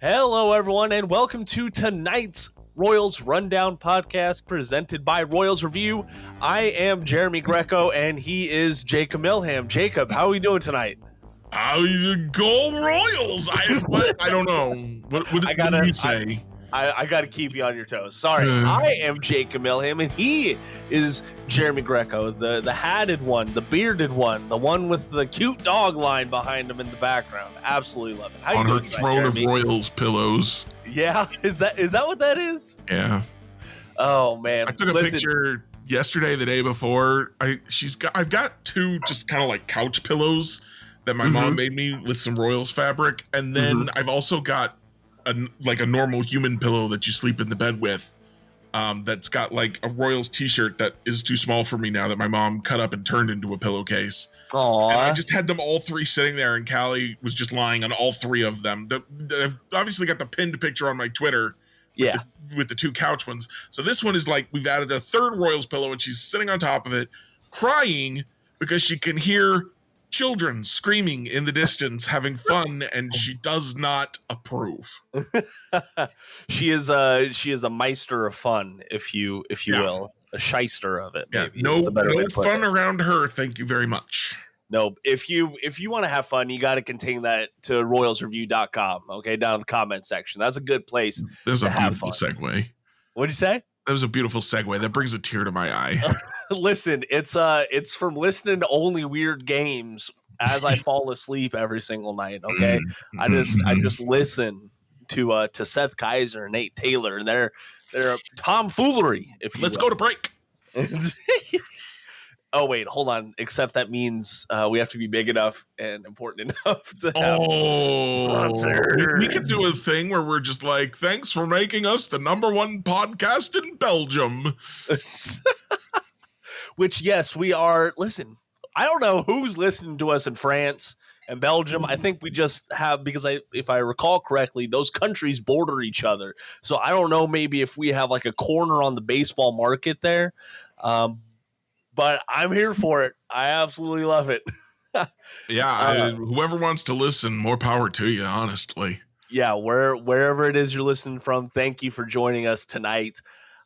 Hello, everyone, and welcome to tonight's Royals Rundown podcast presented by Royals Review. I am Jeremy Greco, and he is Jacob Milham. Jacob, how are we doing tonight? Go Royals! I don't know. What do you say? I got to keep you on your toes. Sorry, I am Jacob Milham, and he is Jeremy Greco, the hatted one, the bearded one, the one with the cute dog line behind him in the background. Absolutely love it. How On you her doing throne tonight, of Royals pillows. Yeah, is that what that is? Yeah. Oh man, I took a picture yesterday, the day before. I've got two just kind of like couch pillows that my mom made me with some Royals fabric, and then I've also got a normal human pillow that you sleep in the bed with. That's got like a Royals t-shirt that is too small for me now that my mom cut up and turned into a pillowcase. Aww. And I just had them all three sitting there, and Callie was just lying on all three of them. I've obviously got the pinned picture on my Twitter. With the two couch ones. So this one is like we've added a third Royals pillow, and she's sitting on top of it, crying because she can hear children screaming in the distance, having fun, and she does not approve. She is a meister of fun, if you will, a shyster of it. Yeah, maybe no fun around her. Thank you very much. No, if you want to have fun, you got to contain that to royalsreview.com. Okay, down in the comment section. That's a good place. There's to a beautiful have fun. segue. What'd you say? That was a beautiful segue. That brings a tear to my eye. Listen, it's from listening to only weird games as I fall asleep every single night. Okay, I just listen to Seth Kaiser and Nate Taylor and their tomfoolery. Let's go to break. Oh wait, hold on. Except that means we have to be big enough and important enough to have sponsors. We could do a thing where we're just like, thanks for making us the #1 podcast in Belgium. Which, yes, we are. Listen, I don't know who's listening to us in France and Belgium. I think we just have, because if I recall correctly, those countries border each other. So I don't know, maybe if we have like a corner on the baseball market there. But I'm here for it. I absolutely love it. Whoever wants to listen, more power to you, honestly. Yeah, wherever it is you're listening from, thank you for joining us tonight.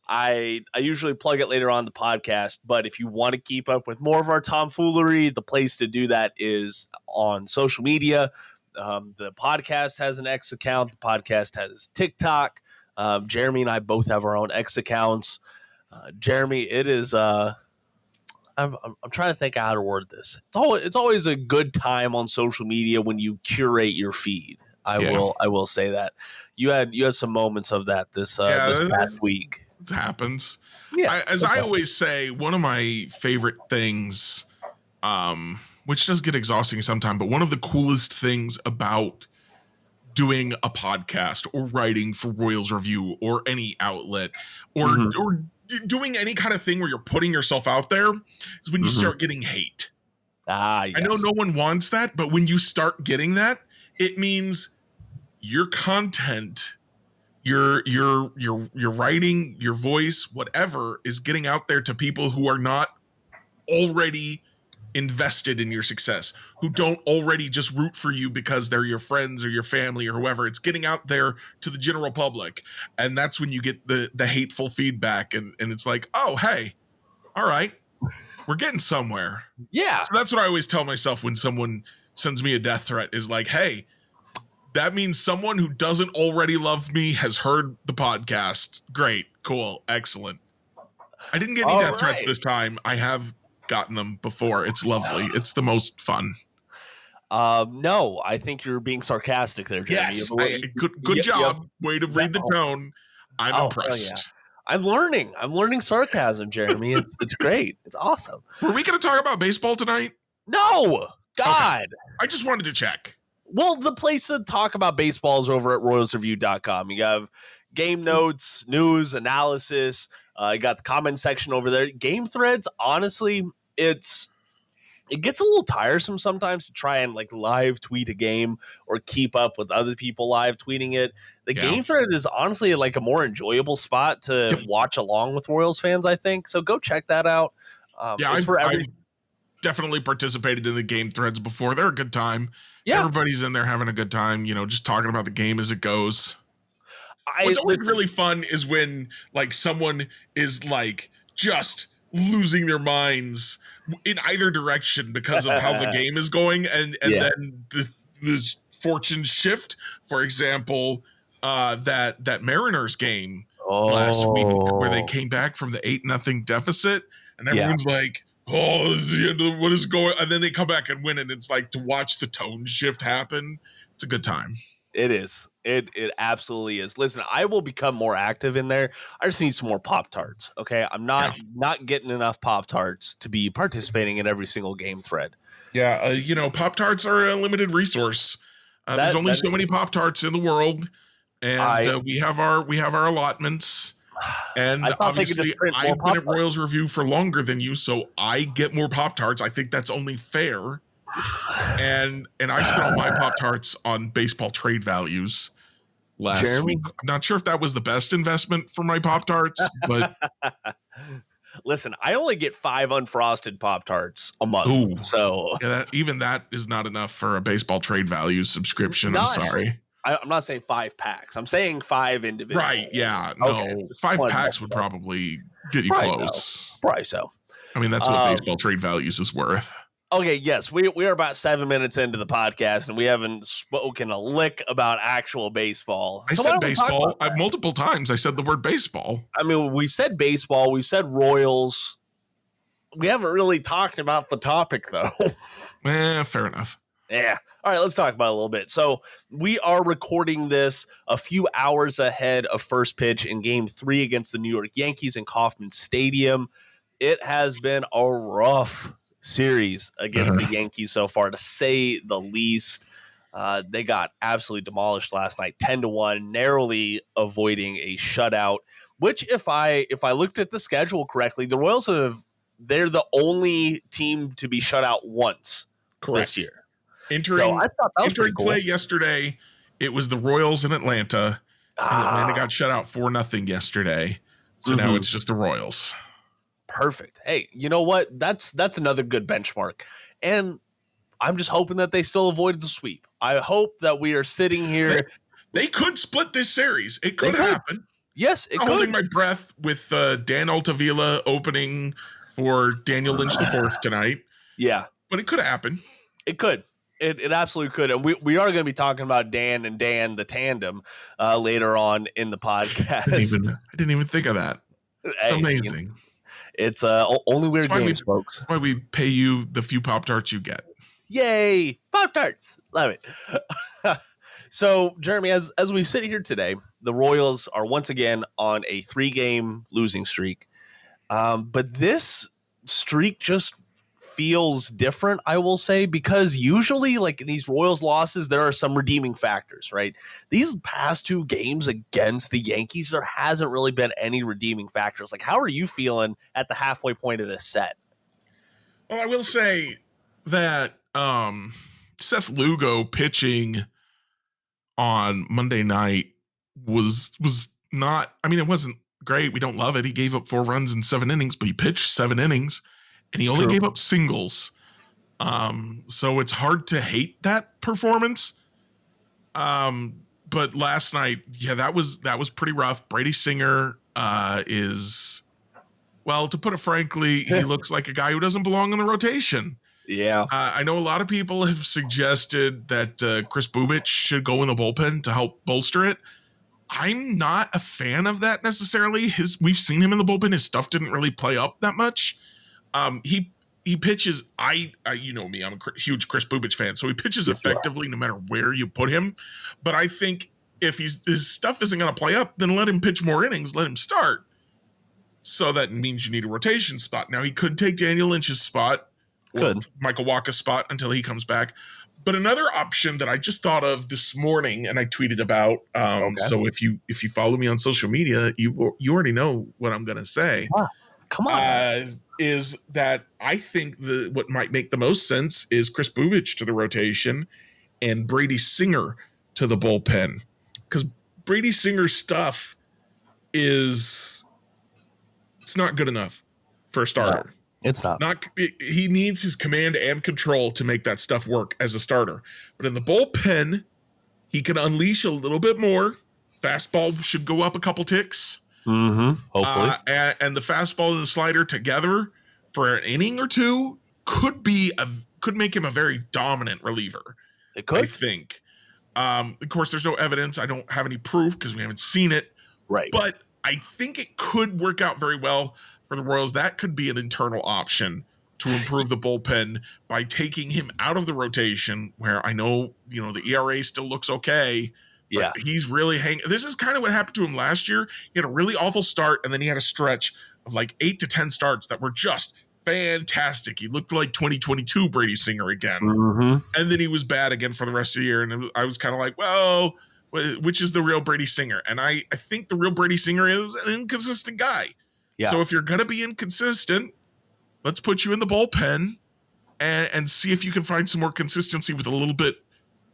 I usually plug it later on the podcast, but if you want to keep up with more of our tomfoolery, the place to do that is on social media. The podcast has an X account. The podcast has TikTok. Jeremy and I both have our own X accounts. Jeremy, it is... I'm trying to think how to word this. It's always a good time on social media when you curate your feed. I will say that you had some moments of that this past week. It happens. Yeah, I always say, one of my favorite things, which does get exhausting sometimes, but one of the coolest things about doing a podcast or writing for Royals Review or any outlet or doing any kind of thing where you're putting yourself out there is when you start getting hate. Yes. I know no one wants that, but when you start getting that, it means your content, your writing, your voice, whatever is getting out there to people who are not already invested in your success, who don't already just root for you because they're your friends or your family or whoever. It's getting out there to the general public, and that's when you get the hateful feedback, and it's like, oh, hey, all right, we're getting somewhere. Yeah. So that's what I always tell myself when someone sends me a death threat, is like, hey, that means someone who doesn't already love me has heard the podcast. Great, cool, excellent. I didn't get any death threats this time. I have gotten them before. It's lovely. It's the most fun. No, I think you're being sarcastic there, Jeremy. Yes, good job. Way to read the tone. I'm impressed. Yeah. I'm learning sarcasm, Jeremy. It's great. It's awesome. Were we going to talk about baseball tonight? No, God. Okay. I just wanted to check. Well, the place to talk about baseball is over at royalsreview.com. You have game notes, news, analysis. You got the comment section over there. Game threads, honestly, it gets a little tiresome sometimes to try and like live tweet a game or keep up with other people live tweeting it. The game thread is honestly like a more enjoyable spot to watch along with Royals fans, I think. So go check that out. definitely participated in the game threads before. They're a good time. Yeah. Everybody's in there having a good time, just talking about the game as it goes. What's always really fun is when like someone is like just losing their minds in either direction because of how the game is going, and then this fortunes shift. For example, that Mariners game last week where they came back from the 8-0 deficit, and everyone's like, "Oh, this is the end of what is going," and then they come back and win, and it's like to watch the tone shift happen. It's a good time. It is. It absolutely is. Listen, I will become more active in there. I just need some more Pop-Tarts. Okay. I'm not getting enough Pop-Tarts to be participating in every single game thread. Yeah. Pop-Tarts are a limited resource. There's only so many Pop-Tarts in the world, and we have our allotments. And obviously I've been at Royals Review for longer than you, so I get more Pop-Tarts. I think that's only fair. And I spent all my Pop-Tarts on baseball trade values last week. I'm not sure if that was the best investment for my Pop-Tarts, but listen, I only get 5 unfrosted Pop-Tarts a month. Ooh. So even that is not enough for a baseball trade values subscription. I'm sorry. I'm not saying 5 packs. I'm saying 5 individual. Right. Yeah. No, 5 packs would probably get you close. Probably so. I mean, that's what baseball trade values is worth. Okay, yes, we are about 7 minutes into the podcast, and we haven't spoken a lick about actual baseball. I said baseball multiple times. I said the word baseball. I mean, we said baseball. We said Royals. We haven't really talked about the topic, though. Fair enough. Yeah. All right, let's talk about it a little bit. So we are recording this a few hours ahead of first pitch in Game 3 against the New York Yankees in Kauffman Stadium. It has been a rough series against the Yankees so far, to say the least. They got absolutely demolished last night, 10-1, narrowly avoiding a shutout. Which, if I looked at the schedule correctly, the Royals they're the only team to be shut out once this year. Entering play yesterday, it was the Royals in Atlanta, and Atlanta got shut out 4-0 yesterday. So now it's just the Royals. Perfect. Hey, you know what? That's another good benchmark. And I'm just hoping that they still avoided the sweep. I hope that we are sitting here. They could split this series. It could happen. Yes, it could. I'm holding my breath with Dan Altavilla opening for Daniel Lynch IV tonight. Yeah. But it could happen. It could. It absolutely could. And we are going to be talking about Dan and Dan, the tandem, later on in the podcast. I didn't even think of that. It's amazing. It's only weird games, folks. That's why we pay you the few Pop-Tarts you get. Yay! Pop-Tarts. Love it. So, Jeremy, as we sit here today, the Royals are once again on a 3-game losing streak. But this streak just feels different, I will say, because usually, like in these Royals losses, there are some redeeming factors, right? These past 2 games against the Yankees, there hasn't really been any redeeming factors. Like, how are you feeling at the halfway point of this set? Well, I will say that Seth Lugo pitching on Monday night was not, I mean, it wasn't great. We don't love it. He gave up 4 runs in 7 innings, but he pitched 7 innings. And he only gave up singles. So it's hard to hate that performance. But last night, that was pretty rough. Brady Singer is, well, to put it frankly, he looks like a guy who doesn't belong in the rotation. Yeah. I know a lot of people have suggested that Chris Bubich should go in the bullpen to help bolster it. I'm not a fan of that necessarily. We've seen him in the bullpen. His stuff didn't really play up that much. He pitches. You know me. I'm a huge Chris Bubich fan, so he pitches effectively no matter where you put him. But I think if his stuff isn't going to play up, then let him pitch more innings. Let him start. So that means you need a rotation spot. Now he could take Daniel Lynch's spot, or Michael Wacha's spot until he comes back. But another option that I just thought of this morning, and I tweeted about. So if you follow me on social media, you already know what I'm going to say. Come on. Is that I think what might make the most sense is Chris Bubich to the rotation and Brady Singer to the bullpen. Because Brady Singer's stuff it's not good enough for a starter. It's not. He needs his command and control to make that stuff work as a starter. But in the bullpen, he can unleash a little bit more. Fastball should go up a couple ticks. Hopefully. And the fastball and the slider together for an inning or two could make him a very dominant reliever. It could. I think. Of course, there's no evidence. I don't have any proof because we haven't seen it. Right. But I think it could work out very well for the Royals. That could be an internal option to improve the bullpen by taking him out of the rotation, where I know, the ERA still looks okay. Yeah. He's really This is kind of what happened to him last year. He had a really awful start, and then he had a stretch of like 8 to 10 starts that were just fantastic. He looked like 2022 Brady Singer again. And then he was bad again for the rest of the year. And I was kind of like, well, which is the real Brady Singer? And I think the real Brady Singer is an inconsistent guy. Yeah. So if you're going to be inconsistent, let's put you in the bullpen and see if you can find some more consistency with a little bit.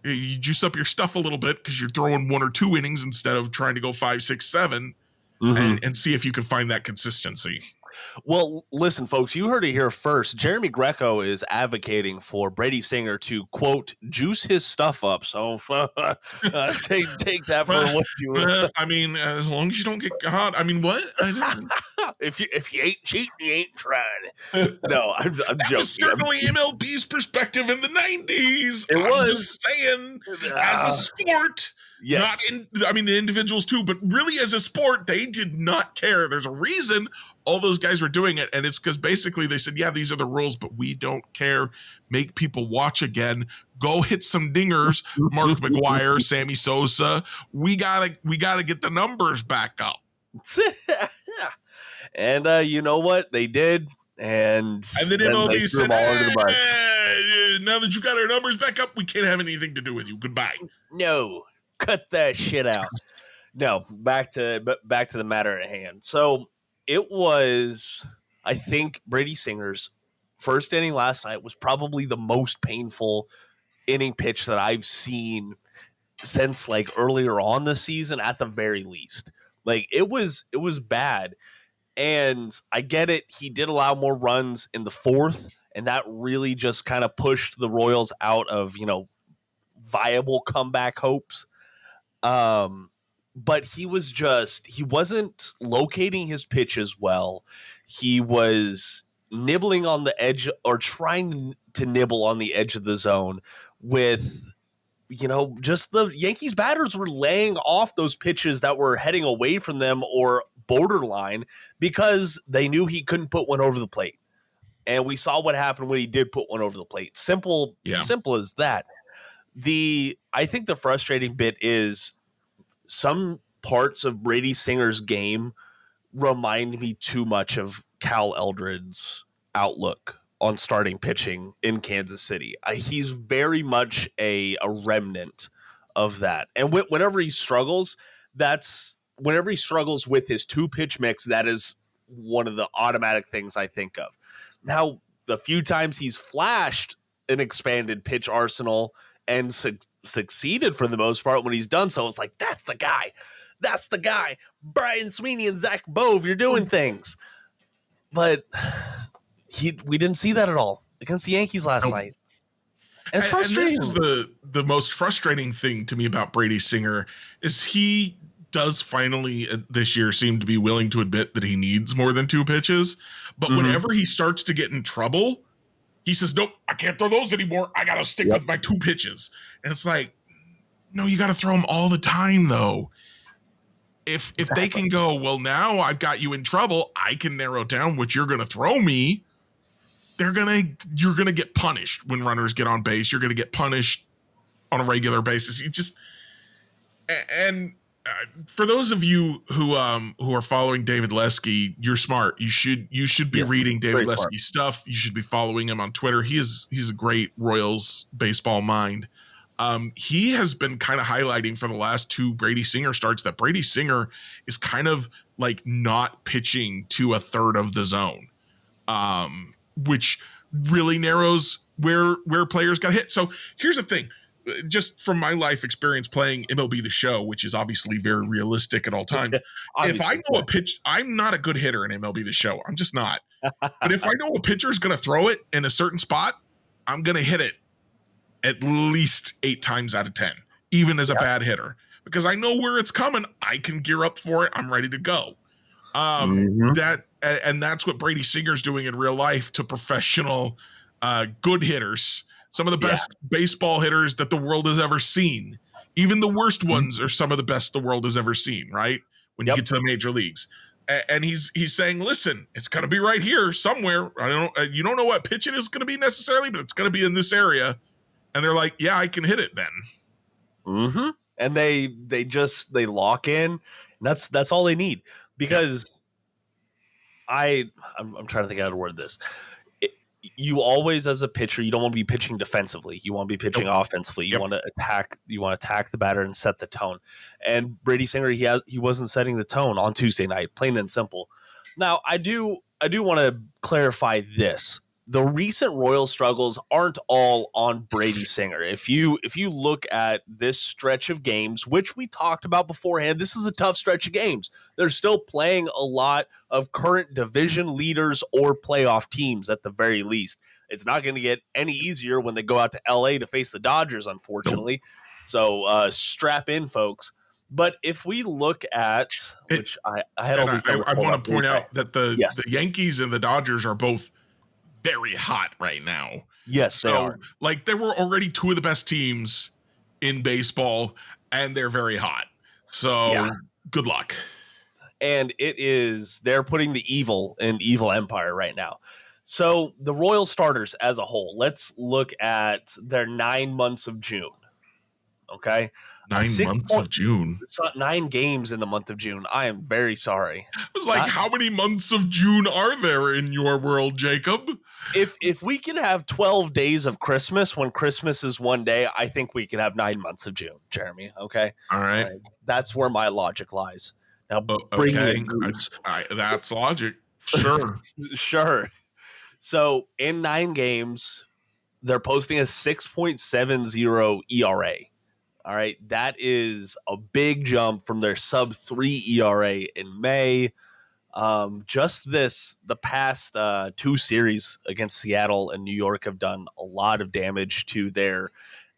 You juice up your stuff a little bit because you're throwing 1 or 2 innings instead of trying to go 5, 6, 7 and see if you can find that consistency. Well, listen, folks, you heard it here first. Jeremy Greco is advocating for Brady Singer to, quote, juice his stuff up. So take that for what you will. I mean, as long as you don't get caught. I mean, what? If you ain't cheating, you ain't trying. No, I'm joking. That was certainly MLB's perspective in the 90s. It was. I'm just saying, as a sport. Yes. The individuals too, but really as a sport, they did not care. There's a reason all those guys were doing it, and it's because basically they said, yeah, these are the rules, but we don't care. Make people watch again. Go hit some dingers, Mark McGwire, Sammy Sosa. We gotta get the numbers back up. And you know what? They did. And then MLB said, now that you got our numbers back up, we can't have anything to do with you. Goodbye. No. Cut that shit out. No, back to the matter at hand. So it was, I think, Brady Singer's first inning last night was probably the most painful inning pitch that I've seen since like earlier on the season, at the very least. Like it was bad. And I get it. He did allow more runs in the fourth, and that really just kind of pushed the Royals out of, viable comeback hopes. But he wasn't locating his pitches well. He was nibbling on the edge, or trying to nibble on the edge of the zone with, just the Yankees batters were laying off those pitches that were heading away from them or borderline because they knew he couldn't put one over the plate. And we saw what happened when he did put one over the plate. Simple as that. I think the frustrating bit is some parts of Brady Singer's game remind me too much of Cal Eldred's outlook on starting pitching in Kansas City. He's very much a remnant of that. And whenever he struggles with his 2-pitch mix, that is one of the automatic things I think of. Now, the few times he's flashed an expanded pitch arsenal and succeeded for the most part when he's done so, it's like, that's the guy. Brian Sweeney and Zach Bove, you're doing things. But we didn't see that at all against the Yankees last night. And it's frustrating. And this is the most frustrating thing to me about Brady Singer is he does finally this year seem to be willing to admit that he needs more than 2 pitches. But whenever he starts to get in trouble, he says, nope, I can't throw those anymore. I got to stick with my 2 pitches. And it's like, no, you got to throw them all the time, though. If they can go, well, now I've got you in trouble, I can narrow down what you're going to throw me. You're going to get punished when runners get on base. You're going to get punished on a regular basis. For those of you who are following David Lesky, you're smart. You should be reading David Lesky's stuff. You should be following him on Twitter. He's a great Royals baseball mind. He has been kind of highlighting for the last 2 Brady Singer starts that Brady Singer is kind of like not pitching to a third of the zone, which really narrows where players got hit. So here's the thing. just from my life experience playing MLB The Show, which is obviously very realistic at all times. If I know a pitch, I'm not a good hitter in MLB The Show. I'm just not. But if I know a pitcher is going to throw it in a certain spot, I'm going to hit it at least 8 times out of 10, even as a bad hitter, because I know where it's coming. I can gear up for it. I'm ready to go. That's what Brady Singer's doing in real life to professional good hitters. Some of the best baseball hitters that the world has ever seen. Even the worst ones are some of the best the world has ever seen, right? When you get to the major leagues. And he's saying, listen, it's going to be right here somewhere. You don't know what pitch it is going to be necessarily, but it's going to be in this area. And they're like, yeah, I can hit it then. And they lock in. And that's all they need, because I'm trying to think how to word this. You always, as a pitcher, you don't want to be pitching defensively. You want to be pitching offensively. You want to attack. You want to attack the batter and set the tone. And Brady Singer, he wasn't setting the tone on Tuesday night, plain and simple. Now, I do want to clarify this. The recent Royal struggles aren't all on Brady Singer. If you look at this stretch of games, which we talked about beforehand, this is a tough stretch of games. They're still playing a lot of current division leaders or playoff teams at the very least. It's not going to get any easier when they go out to LA to face the Dodgers, unfortunately. So strap in, folks. But if we look at, which I had all these, I want to point out that the Yankees and the Dodgers are both very hot right now. Yes, they are. Like, they were already 2 of the best teams in baseball, and they're very hot. So good luck. And they're putting the evil in Evil Empire right now. So the Royal starters as a whole, let's look at their 9 months of June. Okay. 9 months of June. It's not 9 games in the month of June. I am very sorry. I was like, how many months of June are there in your world, Jacob? If we can have 12 days of Christmas when Christmas is one day, I think we can have 9 months of June, Jeremy. Okay. All right. That's where my logic lies. Now, bring in that's logic. Sure. Sure. So in 9 games, they're posting a 6.70 ERA. All right. That is a big jump from their sub-3 ERA in May. The past 2 series against Seattle and New York have done a lot of damage to their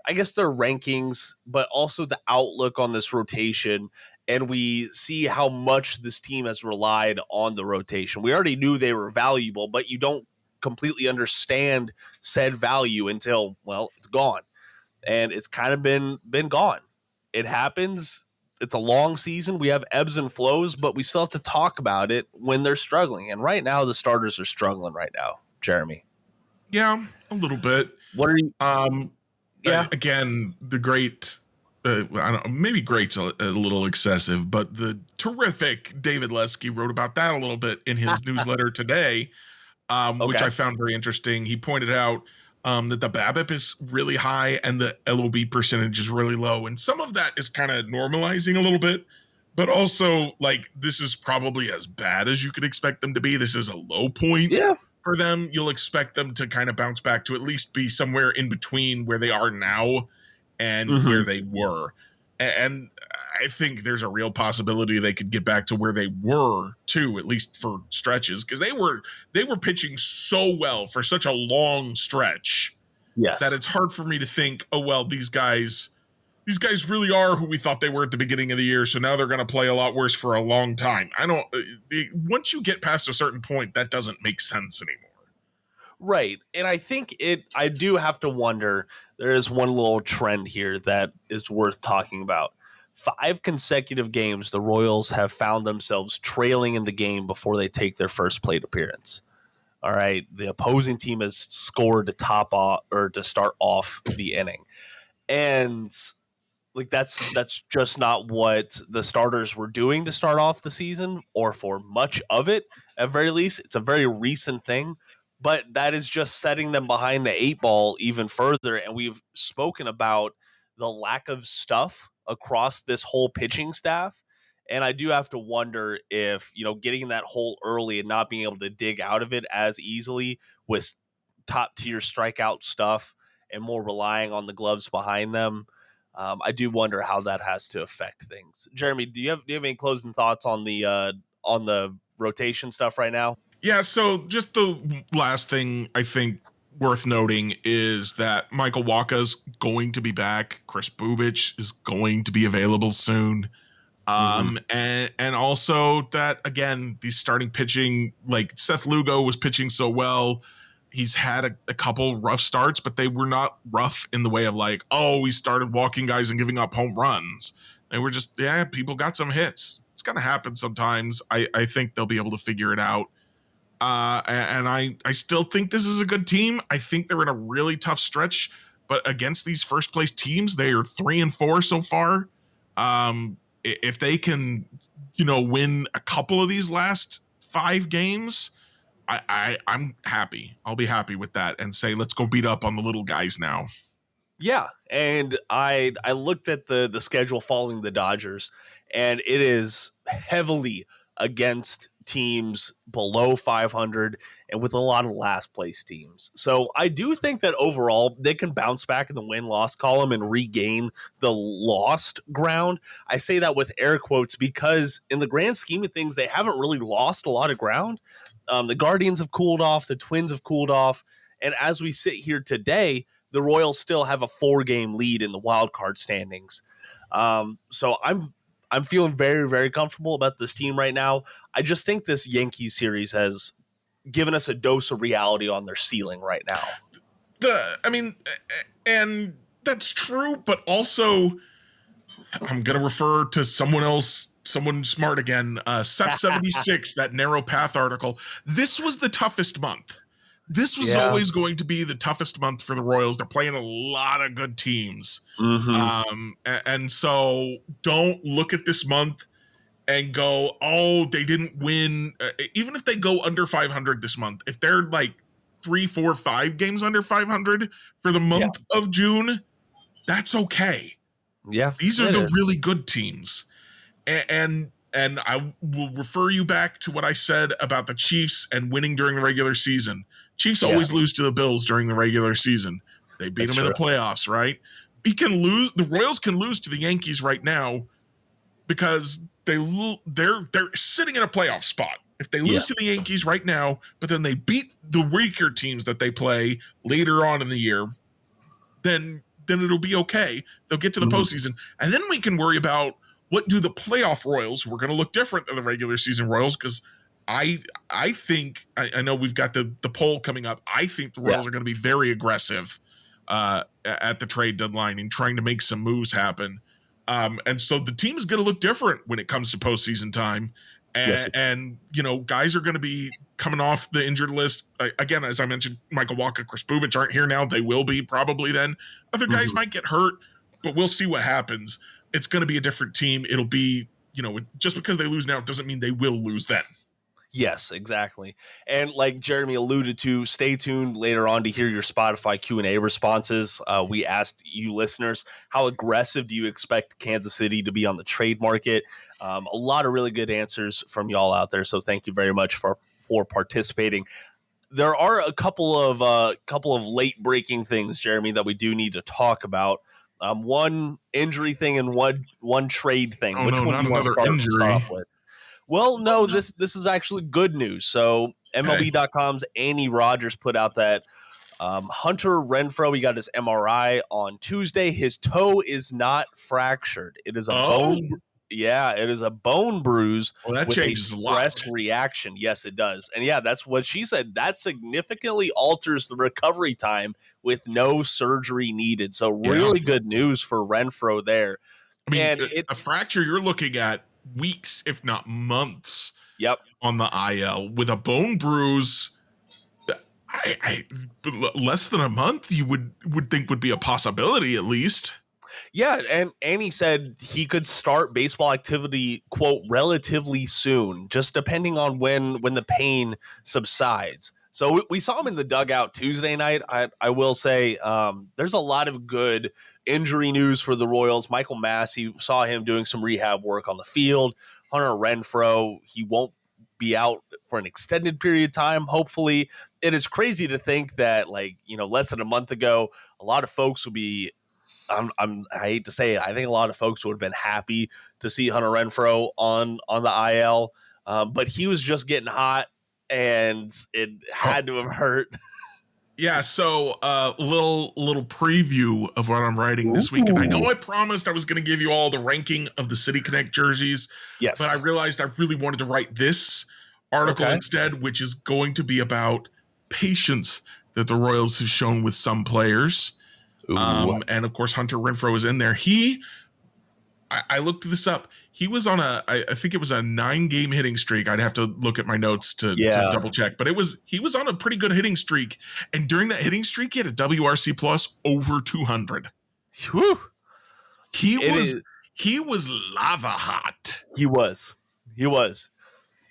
rankings, but also the outlook on this rotation. And we see how much this team has relied on the rotation. We already knew they were valuable, but you don't completely understand said value until, well, it's gone. And it's kind of been gone. It happens. It's a long season. We have ebbs and flows, but we still have to talk about it when they're struggling. And right now, the starters are struggling right now, Jeremy. Yeah, a little bit. What are you? Again, the great, I don't know, maybe great's a little excessive, but the terrific David Lesky wrote about that a little bit in his newsletter today, which I found very interesting. He pointed out that the BABIP is really high and the LOB percentage is really low. And some of that is kind of normalizing a little bit, but also, like, this is probably as bad as you could expect them to be. This is a low point for them. You'll expect them to kind of bounce back to at least be somewhere in between where they are now and where they were. And I think there's a real possibility they could get back to where they were too, at least for stretches, because they were pitching so well for such a long stretch that it's hard for me to think, oh, well, these guys really are who we thought they were at the beginning of the year. So now they're going to play a lot worse for a long time. Once you get past a certain point, that doesn't make sense anymore. Right. And I think I do have to wonder, there is one little trend here that is worth talking about. 5 consecutive games, the Royals have found themselves trailing in the game before they take their first plate appearance. All right. The opposing team has scored to top off or to start off the inning. And like that's just not what the starters were doing to start off the season, or for much of it. At very least, it's a very recent thing. But that is just setting them behind the 8 ball even further. And we've spoken about the lack of stuff across this whole pitching staff. And I do have to wonder if, getting that hole early and not being able to dig out of it as easily with top tier strikeout stuff and more relying on the gloves behind them. I do wonder how that has to affect things. Jeremy, do you have any closing thoughts on the rotation stuff right now? Yeah, so just the last thing I think worth noting is that Michael Walka's going to be back. Chris Bubich is going to be available soon. And also that again, the starting pitching, like Seth Lugo was pitching so well. He's had a couple rough starts, but they were not rough in the way of like, oh, we started walking guys and giving up home runs. They were just, yeah, people got some hits. It's gonna happen sometimes. I think they'll be able to figure it out. And I still think this is a good team. I think they're in a really tough stretch, but against these first place teams, they are 3-4 so far. If they can, win a couple of these last 5 games, I'm happy. I'll be happy with that and say, let's go beat up on the little guys now. Yeah, and I looked at the schedule following the Dodgers, and it is heavily against teams below 500 and with a lot of last place teams. So I do think that overall they can bounce back in the win-loss column and regain the lost ground. I say that with air quotes because in the grand scheme of things, they haven't really lost a lot of ground. The Guardians have cooled off, the Twins have cooled off, and as we sit here today, the Royals still have a 4-game lead in the wild card standings. So I'm feeling very, very comfortable about this team right now. I just think this Yankees series has given us a dose of reality on their ceiling right now. And that's true, but also I'm going to refer to someone else, someone smart again, Seth76, that Narrow Path article. This was the toughest month. This was always going to be the toughest month for the Royals. They're playing a lot of good teams. And so don't look at this month and go, oh, they didn't win. Even if they go under 500 this month, if they're like 3, 4, 5 games under 500 for the month of June, that's okay. Yeah. These are the really good teams. And I will refer you back to what I said about the Chiefs and winning during the regular season. Chiefs always lose to the Bills during the regular season. They beat them in the playoffs, right? The Royals can lose to the Yankees right now because they're sitting in a playoff spot. If they lose to the Yankees right now, but then they beat the weaker teams that they play later on in the year, then it'll be okay. They'll get to the postseason, and then we can worry about what do the playoff Royals, who are going to look different than the regular season Royals, because I think I know we've got the poll coming up. I think the Royals are going to be very aggressive at the trade deadline and trying to make some moves happen. And so the team is going to look different when it comes to postseason time. And guys are going to be coming off the injured list. Again, as I mentioned, Michael Walker, Chris Bubich aren't here now. They will be probably then. Other guys might get hurt, but we'll see what happens. It's going to be a different team. It'll be, just because they lose now doesn't mean they will lose then. Yes, exactly. And like Jeremy alluded to, stay tuned later on to hear your Spotify Q&A responses. We asked you listeners, how aggressive do you expect Kansas City to be on the trade market? A lot of really good answers from y'all out there. So thank you very much for participating. There are a couple of late breaking things, Jeremy, that we do need to talk about. One injury thing and one trade thing. Oh, Which no, one not do you want to another injury. off with? Well, no, this is actually good news. So MLB.com's Annie Rogers put out that Hunter Renfroe, he got his MRI on Tuesday. His toe is not fractured. It is a bone. Yeah, it is a bone bruise. Well, that changes a lot. Stress reaction. Yes, it does. And yeah, that's what she said. That significantly alters the recovery time with no surgery needed. So really good news for Renfroe there. I mean, a fracture, you're looking at weeks, if not months, on the IL. With a bone bruise, less than a month, you would think would be a possibility at least. Yeah, and Annie said he could start baseball activity, quote, relatively soon, just depending on when the pain subsides. So we saw him in the dugout Tuesday night. I will say there's a lot of good injury news for the Royals. Michael Massey, saw him doing some rehab work on the field. Hunter Renfroe, he won't be out for an extended period of time, hopefully. It is crazy to think that, less than a month ago, a a lot of folks would be. I hate to say it. I think a lot of folks would have been happy to see Hunter Renfrow on the IL, but he was just getting hot, and it had to have hurt. Yeah, so little preview of what I'm writing this week. And I know I promised I was going to give you all the ranking of the City Connect jerseys. Yes. But I realized I really wanted to write this article instead, which is going to be about patience that the Royals have shown with some players. And of course, Hunter Renfrow is in there. I looked this up. He was on I think it was a 9-game hitting streak. I'd have to look at my notes to double check, but he was on a pretty good hitting streak. And during that hitting streak, he had a WRC plus over 200. Whew. He was lava hot. He was.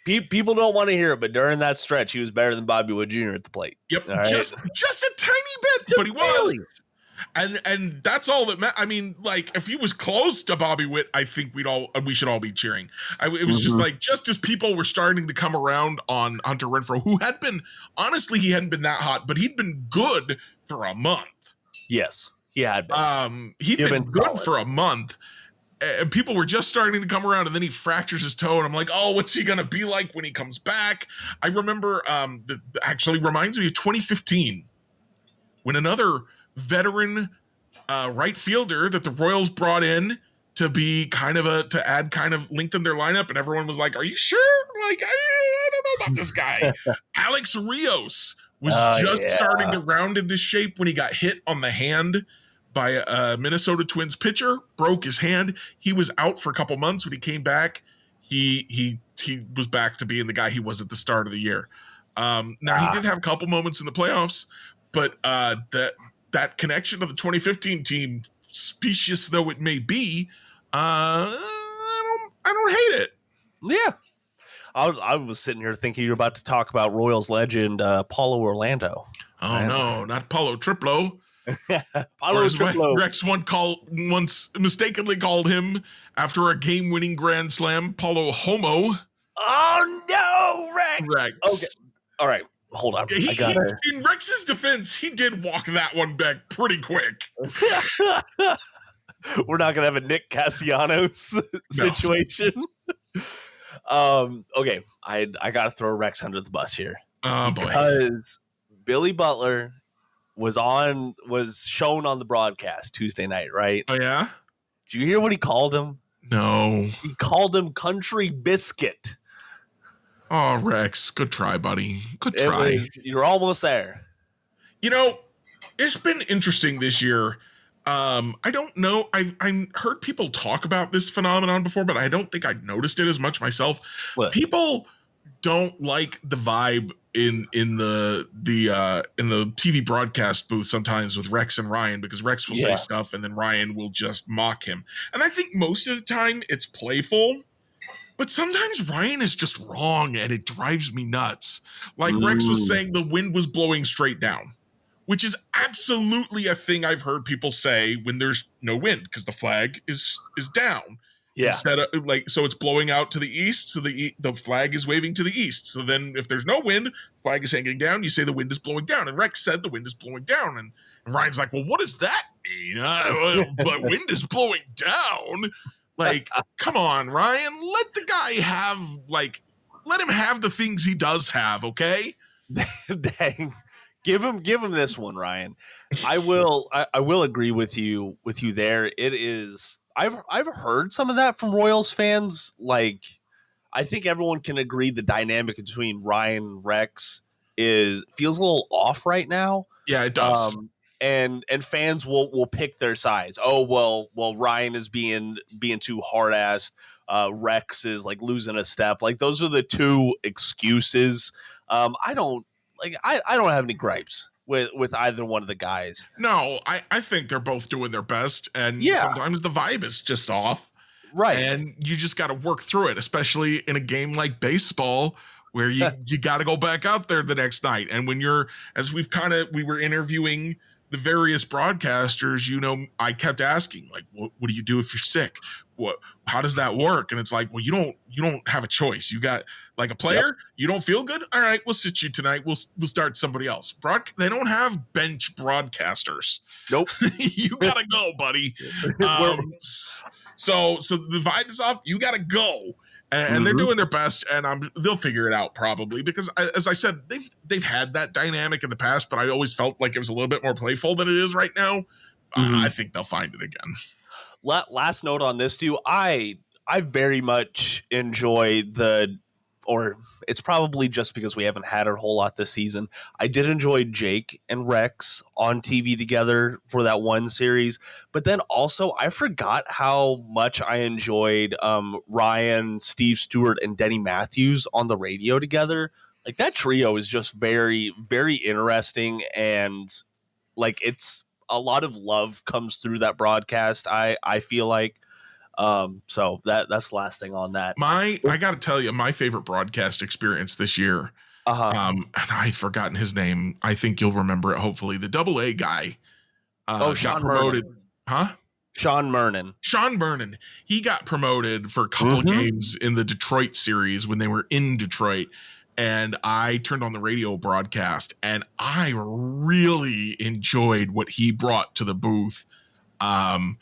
People don't want to hear it, but during that stretch, he was better than Bobby Wood Jr. at the plate. Yep, right? just a tiny bit, but he was. And that's all that I mean, like, if he was close to Bobby Witt, I think we should all be cheering. It was just like, just as people were starting to come around on Hunter Renfrow, who had been, honestly, he hadn't been that hot, but he'd been good for a month. Yes, he had been. He'd been good solid for a month. And people were just starting to come around, and then he fractures his toe, and I'm like, oh, what's he going to be like when he comes back? I remember, that actually reminds me of 2015, when another veteran right fielder that the Royals brought in to be to add kind of lengthen their lineup, and everyone was like, are you sure? Like, I don't know about this guy. Alex Rios was starting to round into shape when he got hit on the hand by a Minnesota Twins pitcher, broke his hand. He was out for a couple months. When he came back, he was back to being the guy he was at the start of the year. Now he did have a couple moments in the playoffs, but that connection to the 2015 team, specious though it may be, I don't hate it. Yeah. I was sitting here thinking you're about to talk about Royals legend Paulo Orlando. Oh, no, not Paulo Triplo. Paulo Triplo. Rex once mistakenly called him, after a game-winning grand slam, Paulo Homo. Oh, no, Rex. Okay. All right. Hold on. In Rex's defense, he did walk that one back pretty quick. We're not going to have a Nick Castellanos situation. Okay. I got to throw Rex under the bus here. Oh, because Billy Butler was shown on the broadcast Tuesday night, right? Oh, yeah? Did you hear what he called him? No. He called him Country Biscuit. Oh, Rex, good try, buddy. Good try. You're almost there. You know, it's been interesting this year. I don't know. I heard people talk about this phenomenon before, but I don't think I noticed it as much myself. What? People don't like the vibe in the TV broadcast booth sometimes with Rex and Ryan, because Rex will say stuff and then Ryan will just mock him. And I think most of the time it's playful. But sometimes Ryan is just wrong, and it drives me nuts. Like Rex was saying, the wind was blowing straight down, which is absolutely a thing I've heard people say when there's no wind, because the flag is down. Yeah. Instead of, so it's blowing out to the east, so the flag is waving to the east. So then if there's no wind, flag is hanging down, you say the wind is blowing down. And Rex said the wind is blowing down. And Ryan's like, well, what does that mean? But wind is blowing down? Like, come on, Ryan. Let the guy let him have the things he does have, okay? Dang. Give him this one, Ryan. I will agree with you there. It is I've heard some of that from Royals fans. Like, I think everyone can agree the dynamic between Ryan and Rex feels a little off right now. Yeah, it does. And fans will pick their sides. Oh, well, Ryan is being too hard-assed. Rex is like losing a step. Like, those are the two excuses. I don't have any gripes with either one of the guys. No, I think they're both doing their best, and sometimes the vibe is just off. Right. And you just got to work through it, especially in a game like baseball, where you got to go back out there the next night. And when we were interviewing the various broadcasters, I kept asking, like, what do you do if you're sick? How does that work? And it's like, well, you don't have a choice. You got like a player, you don't feel good. All right, we'll sit you tonight. We'll start somebody else. They don't have bench broadcasters. Nope. You gotta go, buddy. So the vibe is off. You gotta go. And they're doing their best, and they'll figure it out probably, because as I said, they've had that dynamic in the past, but I always felt like it was a little bit more playful than it is right now. I think they'll find it again. Last note on this too, I very much enjoy or it's probably just because we haven't had a whole lot this season. I did enjoy Jake and Rex on TV together for that one series, but then also I forgot how much I enjoyed Ryan, Steve Stewart, and Denny Matthews on the radio together. Like, that trio is just very, very interesting, and like, it's a lot of love comes through that broadcast. I feel like. So that's the last thing on that. I got to tell you, my favorite broadcast experience this year. And I've forgotten his name. I think you'll remember it. Hopefully, the AA guy. Sean got promoted. Mernon. Huh? Sean Mernon. Sean Mernon. He got promoted for a couple of games in the Detroit series when they were in Detroit. And I turned on the radio broadcast, and I really enjoyed what he brought to the booth. I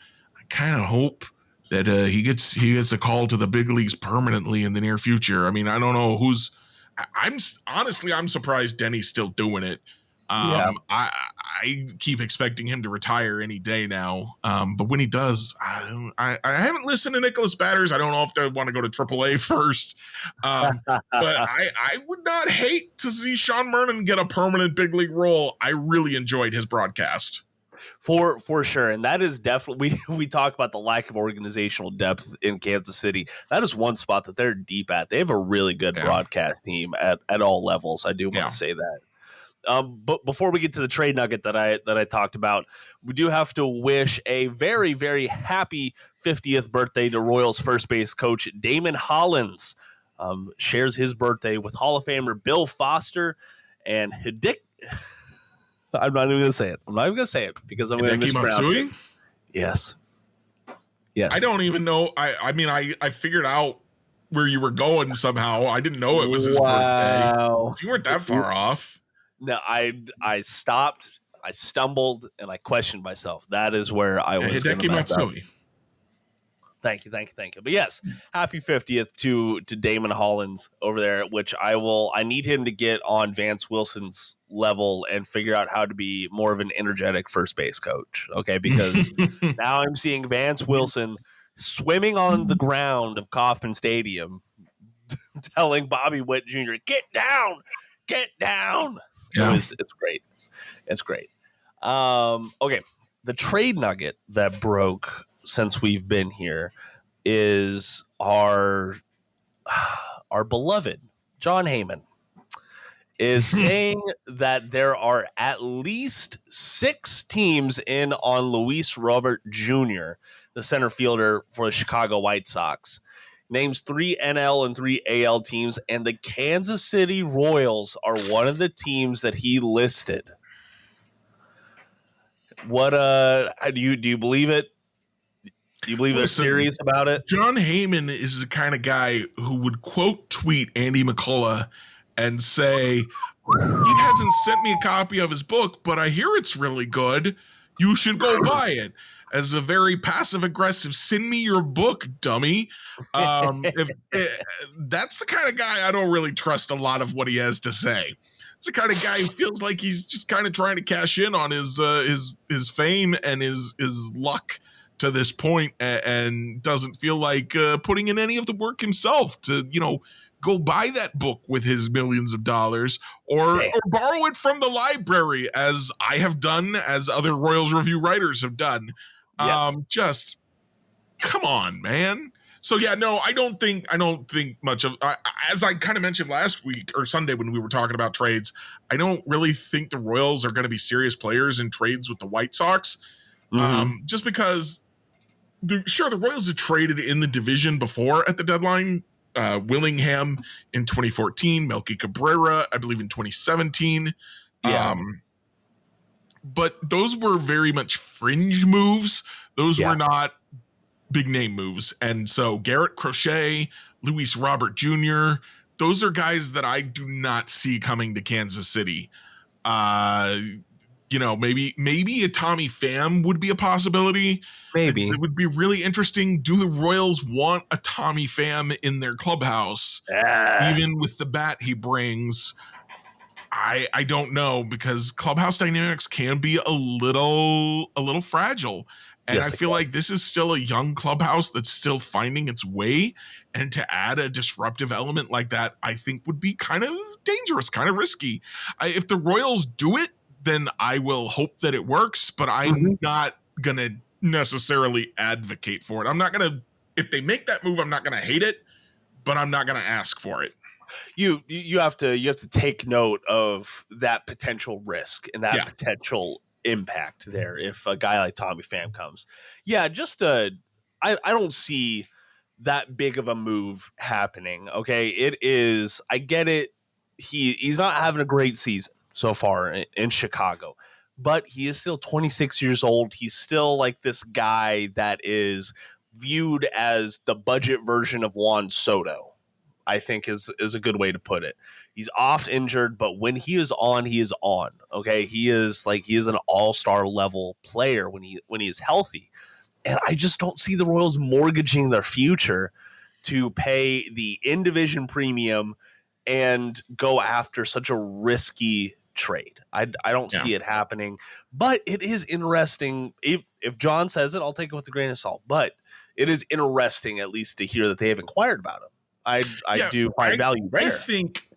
kind of hope that he gets a call to the big leagues permanently in the near future. I mean, I don't know I'm surprised Denny's still doing it. I keep expecting him to retire any day now. But when he does, I haven't listened to Nicholas Batters. I don't know if they want to go to AAA first. But I would not hate to see Sean Mernon get a permanent big league role. I really enjoyed his broadcast. For sure. And that is definitely, we talk about the lack of organizational depth in Kansas City. That is one spot that they're deep at. They have a really good broadcast team at all levels. I do want to say that. But before we get to the trade nugget that I talked about, we do have to wish a very, very happy 50th birthday to Royals first base coach Damon Hollins. Shares his birthday with Hall of Famer Bill Foster and Hideki. I'm not even going to say it. I'm not even going to say it because I'm going to mispronounce it. Yes. I don't even know. I mean, I figured out where you were going somehow. I didn't know it was his birthday. You weren't that far off. No, I stopped, I stumbled, and I questioned myself. That is where I was going to mess up. Thank you. But yes, happy 50th to Damon Hollins over there, which I need him to get on Vance Wilson's level and figure out how to be more of an energetic first base coach. Okay, because now I'm seeing Vance Wilson swimming on the ground of Kauffman Stadium, telling Bobby Witt Jr., get down. Yeah. It's great. It's great. Okay, the trade nugget that broke since we've been here is our beloved John Heyman is saying that there are at least 6 teams in on Luis Robert Jr., the center fielder for the Chicago White Sox. Names 3 NL and 3 AL teams, and the Kansas City Royals are one of the teams that he listed. What do you believe it? Do you believe they're serious about it? John Heyman is the kind of guy who would quote tweet Andy McCullough and say, he hasn't sent me a copy of his book, but I hear it's really good. You should go buy it. As a very passive aggressive, send me your book, dummy. That's the kind of guy I don't really trust a lot of what he has to say. It's the kind of guy who feels like he's just kind of trying to cash in on his fame and his luck to this point, and doesn't feel like putting in any of the work himself to, go buy that book with his millions of dollars or borrow it from the library, as I have done, as other Royals Review writers have done. Yes. Just come on, man. So yeah, no, I don't think much of, as I kind of mentioned last week or Sunday when we were talking about trades, I don't really think the Royals are going to be serious players in trades with the White Sox. Just because the Royals have traded in the division before at the deadline. Willingham in 2014, Melky Cabrera, I believe in 2017. but those were very much fringe moves. Those Yeah. were not big name moves. And so Garrett Crochet, Luis Robert Jr., those are guys that I do not see coming to Kansas City. Maybe a Tommy Pham would be a possibility. Maybe. It would be really interesting. Do the Royals want a Tommy Pham in their clubhouse? Even with the bat he brings, I don't know, because clubhouse dynamics can be a little fragile. And Yes, I feel like this is still a young clubhouse that's still finding its way. And to add a disruptive element like that, I think would be kind of dangerous, kind of risky. If the Royals do it, then I will hope that it works, but I'm not going to necessarily advocate for it. I'm not going to, if they make that move, I'm not going to hate it, but I'm not going to ask for it. You have to take note of that potential risk and that potential impact there if a guy like Tommy Pham comes. Yeah, I don't see that big of a move happening. Okay, it is. I get it. He's not having a great season so far in Chicago, but he is still 26 years old. He's still like this guy that is viewed as the budget version of Juan Soto, I think is a good way to put it. He's oft injured, but when he is on, he is on. Okay, he is an all-star level player when he is healthy. And I just don't see the Royals mortgaging their future to pay the in-division premium and go after such a risky trade. I don't see it happening, but it is interesting. If John says it, I'll take it with a grain of salt, but it is interesting at least to hear that they have inquired about him. I do find value there. I think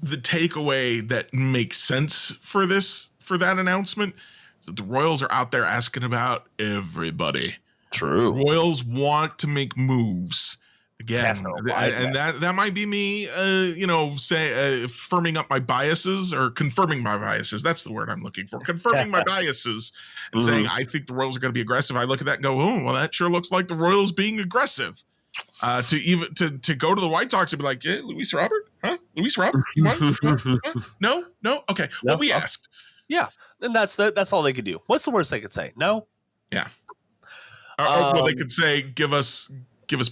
the takeaway that makes sense for that announcement is that the Royals are out there asking about everybody. True. The Royals want to make moves again, and that might be me, firming up my biases or confirming my biases. That's the word I'm looking for. Confirming my biases and saying I think the Royals are going to be aggressive. I look at that and go, oh, well, that sure looks like the Royals being aggressive. To go to the White Sox and be like, yeah, Luis Robert? Huh? Luis Robert? No? Okay. Well, we asked. Yeah. And that's all they could do. What's the worst they could say? No? Yeah. Well, they could say, give us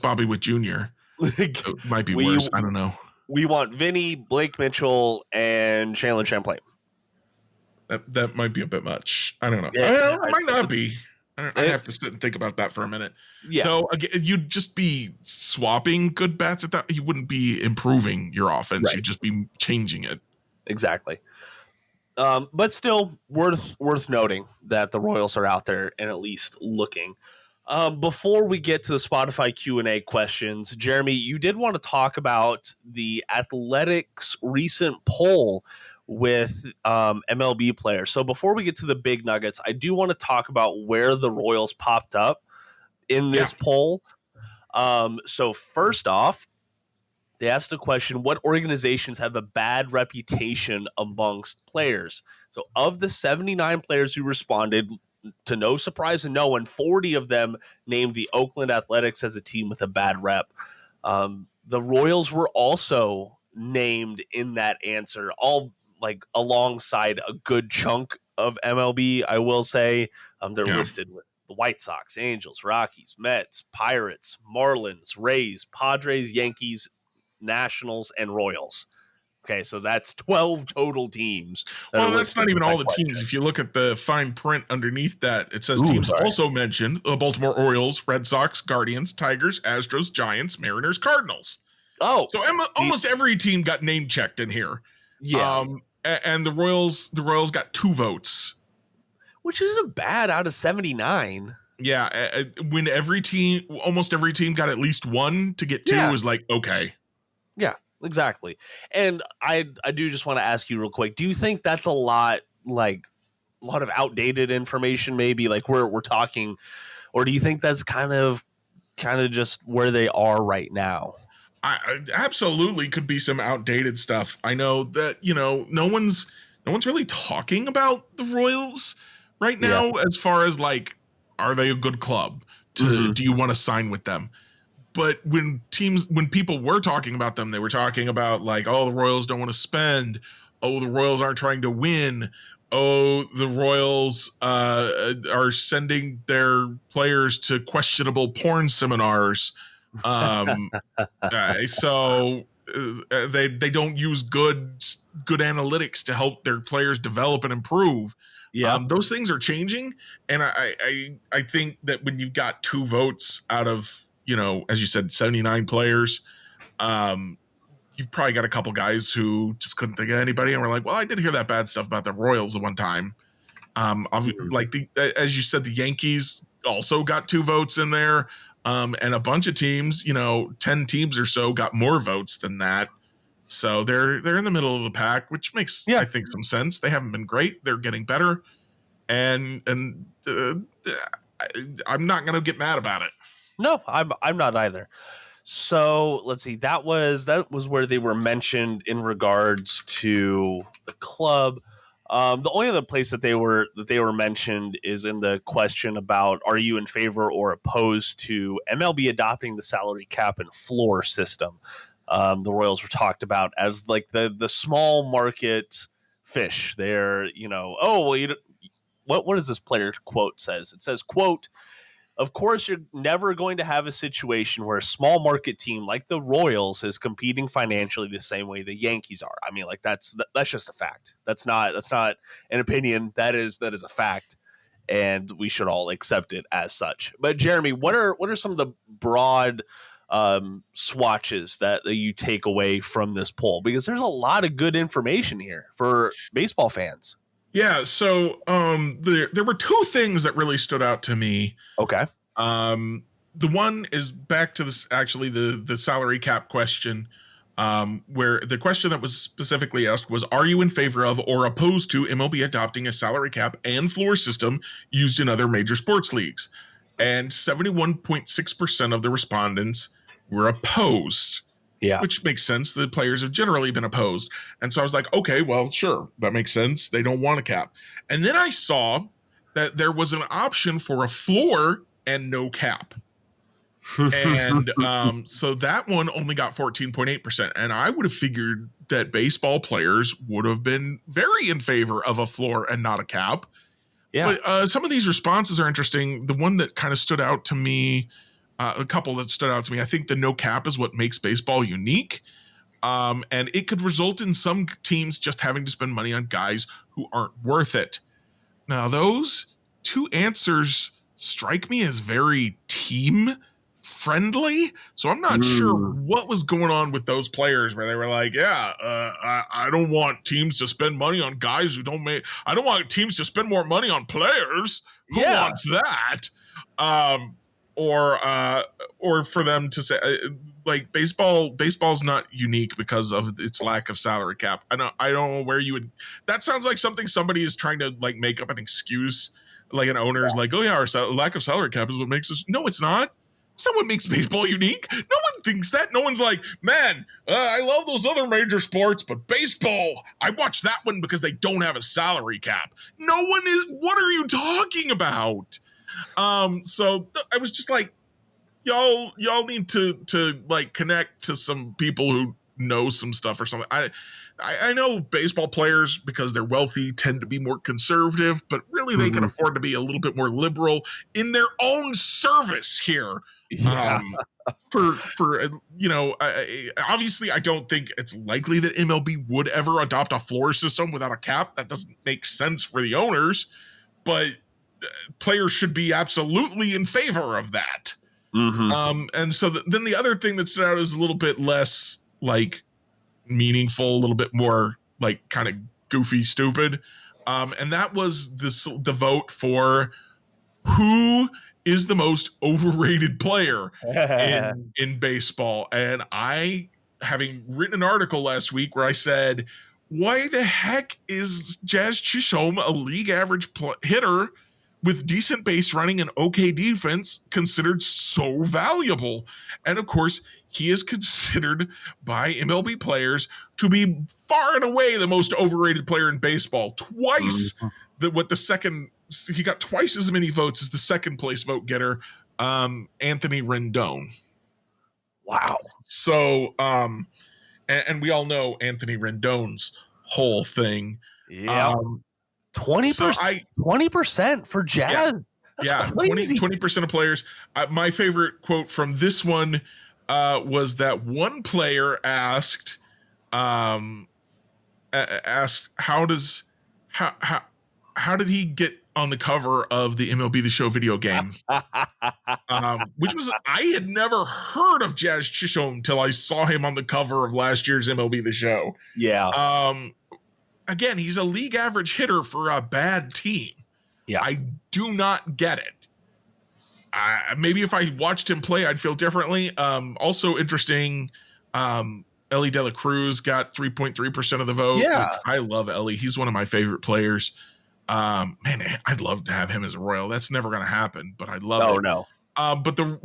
Bobby Witt Jr. It might be worse. I don't know. We want Vinny, Blake Mitchell, and Chandler Champlain. That might be a bit much. I don't know. It might not be. I have to sit and think about that for a minute. Yeah. So you'd just be swapping good bats at that. You wouldn't be improving your offense. Right. You'd just be changing it. Exactly. But still worth noting that the Royals are out there and at least looking. Before we get to the Spotify Q&A questions, Jeremy, you did want to talk about the Athletics recent poll with MLB players. So before we get to the big nuggets, I do want to talk about where the Royals popped up in this poll. So first off, they asked a question, what organizations have a bad reputation amongst players? So of the 79 players who responded, to no surprise to no one, 40 of them named the Oakland Athletics as a team with a bad rep. The Royals were also named in that answer, all like alongside a good chunk of MLB, I will say. They're listed with the White Sox, Angels, Rockies, Mets, Pirates, Marlins, Rays, Padres, Yankees, Nationals, and Royals. Okay, so that's 12 total teams. Well, that's not even all the teams. If you look at the fine print underneath that, it says teams also mentioned the Baltimore Orioles, Red Sox, Guardians, Tigers, Astros, Giants, Mariners, Cardinals. Oh, so almost every team got name checked in here. Yeah, and the Royals got 2 votes, which isn't bad out of 79. Yeah, when almost every team got at least 1 to get 2 was like okay. Yeah. Exactly. And I do just want to ask you real quick, do you think that's a lot of outdated information maybe, like we're talking, or do you think that's kind of just where they are right now? I absolutely could be some outdated stuff. I know that, no one's really talking about the Royals right now as far as like, are they a good club? Do you want to sign with them? But when people were talking about them, they were talking about like, oh, the Royals don't want to spend. Oh, the Royals aren't trying to win. oh, the Royals are sending their players to questionable porn seminars. Um, they don't use good analytics to help their players develop and improve. Yeah. Those things are changing, and I think that when you've got 2 votes out of, as you said, 79 players, um, you've probably got a couple guys who just couldn't think of anybody, and we're like, well, I did hear that bad stuff about the Royals the one time. Like as you said, the Yankees also got 2 votes in there, and a bunch of teams, 10 teams or so, got more votes than that. So they're in the middle of the pack, which makes, Yeah. I think, some sense. They haven't been great; they're getting better, and I'm not going to get mad about it. No, I'm not either. So let's see. That was where they were mentioned in regards to the club. The only other place that they were mentioned is in the question about, are you in favor or opposed to MLB adopting the salary cap and floor system? The Royals were talked about as like the small market fish. They're, oh well, what does this player quote says? It says, quote, of course, you're never going to have a situation where a small market team like the Royals is competing financially the same way the Yankees are. I mean, like that's just a fact. That's not an opinion. That is a fact, and we should all accept it as such. But Jeremy, what are some of the broad swatches that you take away from this poll? Because there's a lot of good information here for baseball fans. Yeah, so there were 2 things that really stood out to me. Okay. The one is back to this, actually, the salary cap question, where the question that was specifically asked was, are you in favor of or opposed to MLB adopting a salary cap and floor system used in other major sports leagues? And 71.6% of the respondents were opposed. Yeah. Which makes sense. The players have generally been opposed. And so I was like, okay, well, sure, that makes sense. They don't want a cap. And then I saw that there was an option for a floor and no cap. And so that one only got 14.8%. And I would have figured that baseball players would have been very in favor of a floor and not a cap. Yeah. But some of these responses are interesting. The one that kind of stood out to me, a couple that stood out to me, I think the no cap is what makes baseball unique. And it could result in some teams just having to spend money on guys who aren't worth it. Now, those 2 answers strike me as very team friendly. So I'm not sure what was going on with those players where they were like, yeah, I don't want teams to spend money on guys who don't make, I don't want teams to spend more money on players. Who wants that? Or for them to say, like, baseball's not unique because of its lack of salary cap. I don't know where you would, that sounds like something somebody is trying to like make up an excuse. Like an owner is like, oh yeah, our lack of salary cap is what makes us. No, it's not. It's not what makes baseball unique. No one thinks that. No one's like, man, I love those other major sports, but baseball, I watch that one because they don't have a salary cap. No one is. What are you talking about? So I was just like, y'all need to like connect to some people who know some stuff or something. I know baseball players, because they're wealthy, tend to be more conservative, but really they can afford to be a little bit more liberal in their own service here. Yeah. Obviously I don't think it's likely that MLB would ever adopt a floor system without a cap. That doesn't make sense for the owners, but players should be absolutely in favor of that. And so then the other thing that stood out is a little bit less like meaningful, a little bit more like kind of goofy, stupid. And that was the vote for who is the most overrated player in baseball. And I, having written an article last week where I said, why the heck is Jazz Chisholm, a league average hitter with decent base running and okay defense, considered so valuable? And of course, he is considered by MLB players to be far and away the most overrated player in baseball. Twice he got twice as many votes as the second place vote getter, Anthony Rendon. Wow. So, and we all know Anthony Rendon's whole thing. Yeah. 20%, So 20% for Jazz. That's crazy. 20% of players. My favorite quote from this one was that one player asked how did he get on the cover of the MLB The Show video game? Which was, I had never heard of Jazz Chisholm until I saw him on the cover of last year's MLB The Show. Yeah. Again, he's a league average hitter for a bad team. Yeah. I do not get it. Maybe if I watched him play, I'd feel differently. Also interesting, Ellie De La Cruz got 3.3% of the vote. Yeah. I love Ellie. He's one of my favorite players. Man, I'd love to have him as a Royal. That's never going to happen, but I'd love it. Oh, no. But the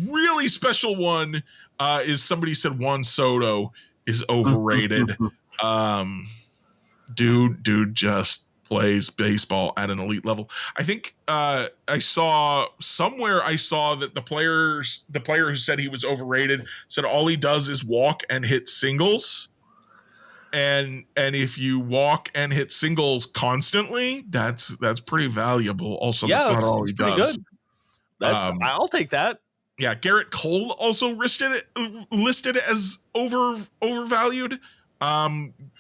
really special one is somebody said Juan Soto is overrated. Dude just plays baseball at an elite level. I think I saw that the player who said he was overrated said all he does is walk and hit singles. And if you walk and hit singles constantly, that's pretty valuable. Also, that's not all he does. Good. I'll take that. Yeah, Garrett Cole also listed it as overvalued.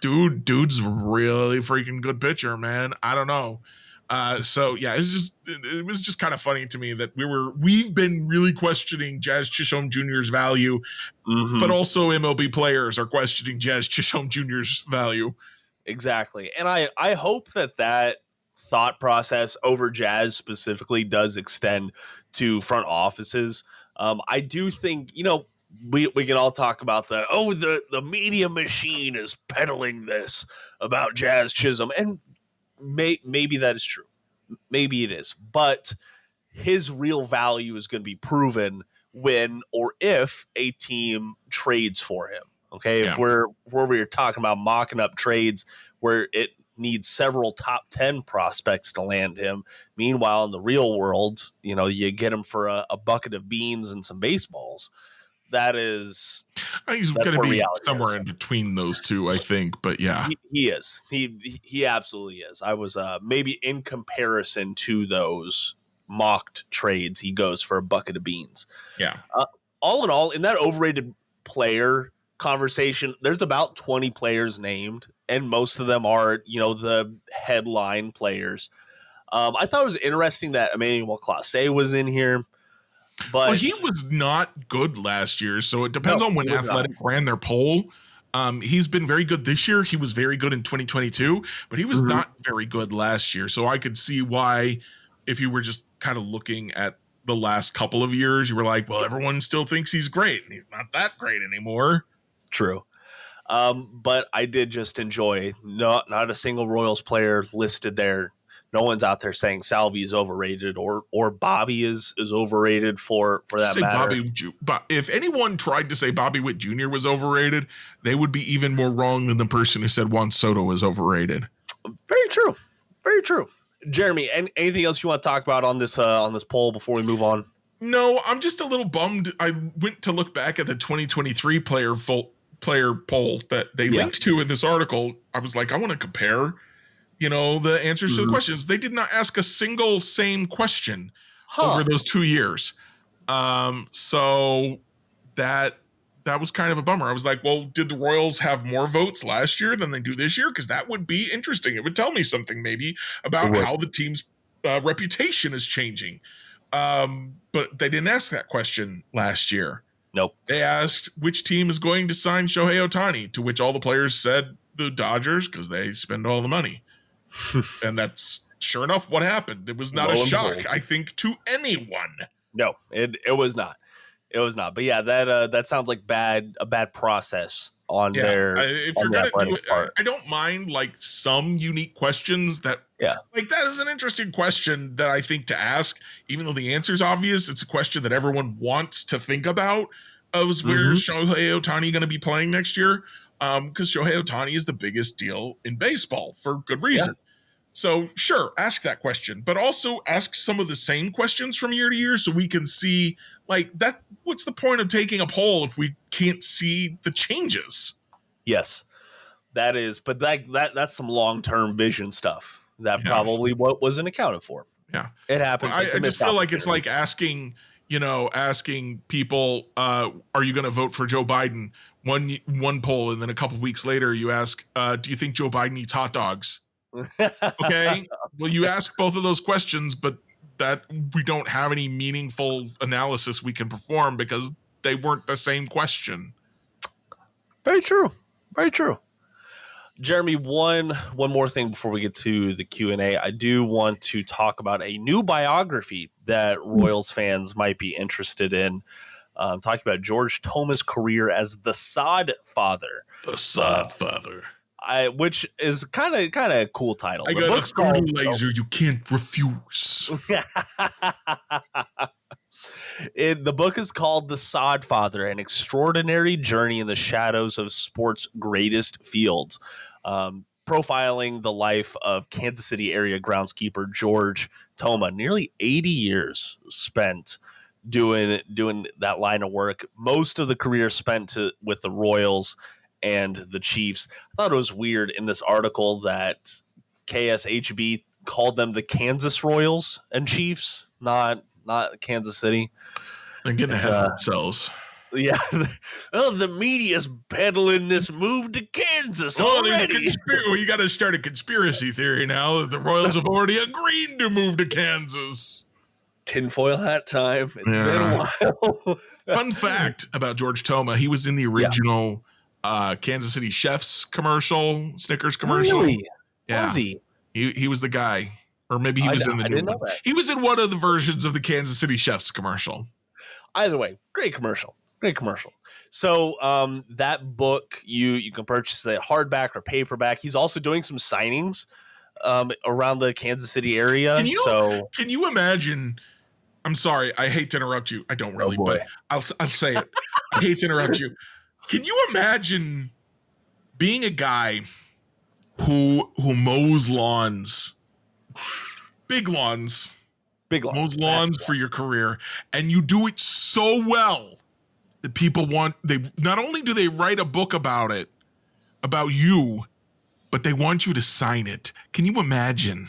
Dude's really freaking good pitcher, man. I don't know. So yeah, it was just kind of funny to me that we've been really questioning Jazz Chisholm Jr.'s value, but also MLB players are questioning Jazz Chisholm Jr.'s value. Exactly. And I hope that thought process over Jazz specifically does extend to front offices. I do think, we can all talk about the media machine is peddling this about Jazz Chisholm, and maybe that is true. Maybe it is, but his real value is going to be proven when or if a team trades for him. Okay, Yeah. if we're talking about mocking up trades where it needs several top 10 prospects to land him. Meanwhile, in the real world, you get him for a bucket of beans and some baseballs. He's going to be somewhere in between those two, I think. But yeah, he is. He absolutely is. I was maybe in comparison to those mocked trades, he goes for a bucket of beans. Yeah. All in all, in that overrated player conversation, there's about 20 players named, and most of them are the headline players. I thought it was interesting that Emmanuel Clase was in here. But he was not good last year, so it depends on when Athletic ran their poll. He's been very good this year. He was very good in 2022, but he was not very good last year. So I could see why, if you were just kind of looking at the last couple of years, you were like, well, everyone still thinks he's great, and he's not that great anymore. True. But I did just enjoy not a single Royals player listed there. No one's out there saying Salvi is overrated or Bobby is overrated for that matter. If anyone tried to say Bobby Witt Jr. was overrated, they would be even more wrong than the person who said Juan Soto was overrated. Very true. Very true. Jeremy, anything else you want to talk about on this poll before we move on? No, I'm just a little bummed. I went to look back at the 2023 player poll that they linked to in this article. I was like, I want to compare the answers to the questions. They did not ask a single same question over those 2 years. So that was kind of a bummer. I was like, well, did the Royals have more votes last year than they do this year? Because that would be interesting. It would tell me something maybe about how the team's reputation is changing. But they didn't ask that question last year. Nope. They asked which team is going to sign Shohei Ohtani, to which all the players said the Dodgers because they spend all the money. And that's sure enough what happened. It was not a shock, I think, to anyone. No, it was not. It was not. But yeah, that sounds like a bad process on their. If you're gonna do it, I don't mind like some unique questions that. Yeah, like that is an interesting question that I think to ask, even though the answer is obvious. It's a question that everyone wants to think about. Where's Shohei Ohtani going to be playing next year? Because Shohei Ohtani is the biggest deal in baseball for good reason. Yeah. So sure, ask that question, but also ask some of the same questions from year to year so we can see like that. What's the point of taking a poll if we can't see the changes? Yes, that is, but that's some long-term vision stuff. That probably what wasn't accounted for. Yeah. It happens. Well, I just feel like it's like asking people, are you going to vote for Joe Biden? One poll, and then a couple of weeks later, you ask, do you think Joe Biden eats hot dogs? Okay. Well, you ask both of those questions, but that we don't have any meaningful analysis we can perform because they weren't the same question. Very true. Very true. Jeremy, one more thing before we get to the Q&A. I do want to talk about a new biography that Royals fans might be interested in. Talking about George Toma's career as the Sod Father. The Sod Father. Which is kind of a cool title. I got a fertilizer you can't refuse. The book is called The Sod Father, An Extraordinary Journey in the Shadows of Sport's Greatest Fields, profiling the life of Kansas City area groundskeeper George Toma. Nearly 80 years spent doing that line of work. Most of the career spent with the Royals and the Chiefs. I thought it was weird in this article that KSHB called them the Kansas Royals and Chiefs, not Kansas City. They're getting ahead of themselves. Yeah. The media's peddling this move to Kansas already. You got to start a conspiracy theory now that the Royals have already agreed to move to Kansas. Tinfoil hat time. It's been a while. Fun fact about George Toma, he was in the original Kansas City Chefs commercial, Snickers commercial. Really? Yeah. Was he? He was the guy. Or maybe he was in the new one. He was in one of the versions of the Kansas City Chefs commercial. Either way, great commercial. Great commercial. So that book, you can purchase it hardback or paperback. He's also doing some signings around the Kansas City area. Can you imagine? I'm sorry, I hate to interrupt you. I don't really, but I'll say it. I hate to interrupt you. Can you imagine being a guy who mows lawns? Big lawns. Mows lawns for your career, and you do it so well that people not only do they write a book about you, but they want you to sign it. Can you imagine?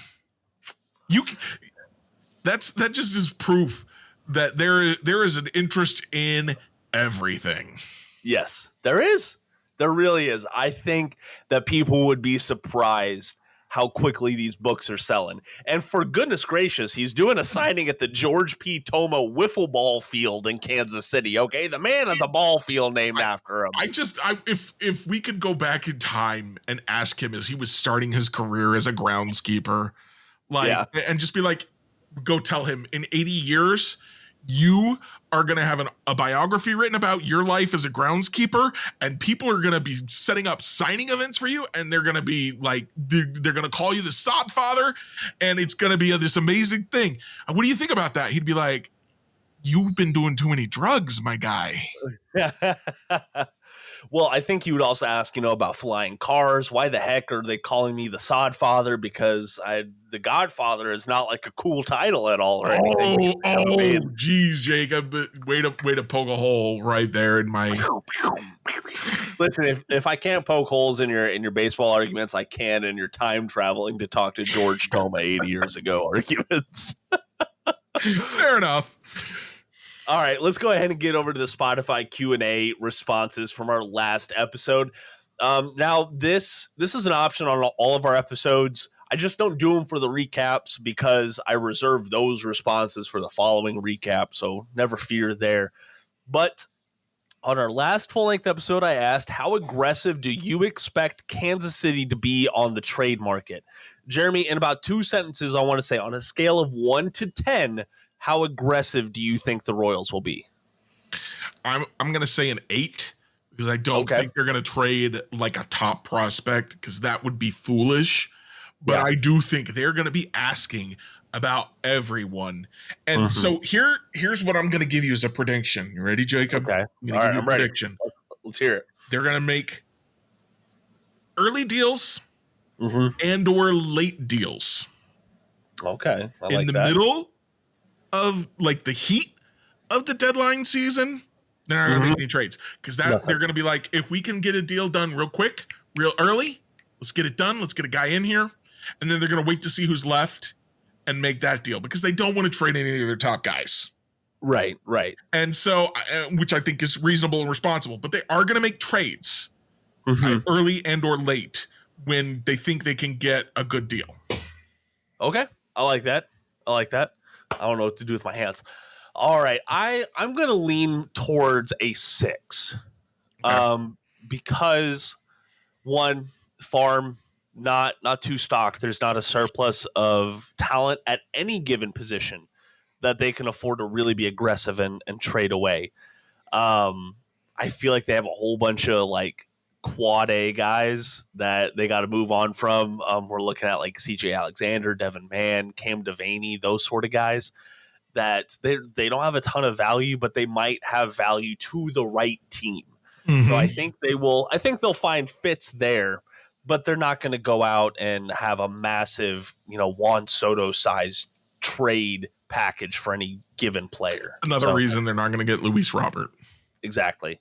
That just is proof that there is an interest in everything. Yes, there is. There really is. I think that people would be surprised how quickly these books are selling. And for goodness gracious, he's doing a signing at the George P. Toma Wiffle Ball Field in Kansas City, okay? The man has a ball field named after him. If we could go back in time and ask him as he was starting his career as a groundskeeper, and just be like, go tell him, in 80 years, you are going to have a biography written about your life as a groundskeeper, and people are going to be setting up signing events for you, and they're going to be like, they're going to call you the Sod Father, and it's going to be this amazing thing. What do you think about that? He'd be like, you've been doing too many drugs, my guy. Well, I think you would also ask, about flying cars. Why the heck are they calling me the Sod Father? Because the Godfather is not like a cool title at all or anything. Geez, Jacob, way to poke a hole right there in my. Listen, if I can't poke holes in your baseball arguments, I can in your time traveling to talk to George Toma 80 years ago arguments. Fair enough. All right, let's go ahead and get over to the Spotify Q&A responses from our last episode. Now, this is an option on all of our episodes. I just don't do them for the recaps because I reserve those responses for the following recap, so never fear there. But on our last full-length episode, I asked, how aggressive do you expect Kansas City to be on the trade market? Jeremy, in about 2 sentences, I want to say, on a scale of 1 to 10, how aggressive do you think the Royals will be? I'm going to say an 8 because I don't think they're going to trade like a top prospect because that would be foolish. But I do think they're going to be asking about everyone. And so here's what I'm going to give you as a prediction. You ready, Jacob? Okay. I'm ready. Prediction. Let's hear it. They're going to make early deals and or late deals. Okay. In the middle of like the heat of the deadline season, they're not going to make any trades because they're going to be like, if we can get a deal done real quick, real early, let's get it done. Let's get a guy in here. and then they're going to wait to see who's left and make that deal because they don't want to trade any of their top guys. Right. And so, which I think is reasonable and responsible, but they are going to make trades early and or late when they think they can get a good deal. Okay. I like that. I don't know what to do with my hands. All right. I'm going to lean towards a 6. Okay. Because one, farm, not too stocked. There's not a surplus of talent at any given position that they can afford to really be aggressive and trade away. I feel like they have a whole bunch of like quad A guys that they got to move on from. We're looking at like CJ Alexander, Devin Mann, Cam Devaney, those sort of guys that they don't have a ton of value, but they might have value to the right team. So I think they'll find fits there, but they're not going to go out and have a massive, Juan Soto sized trade package for any given player. Another reason they're not going to get Luis Robert. Exactly.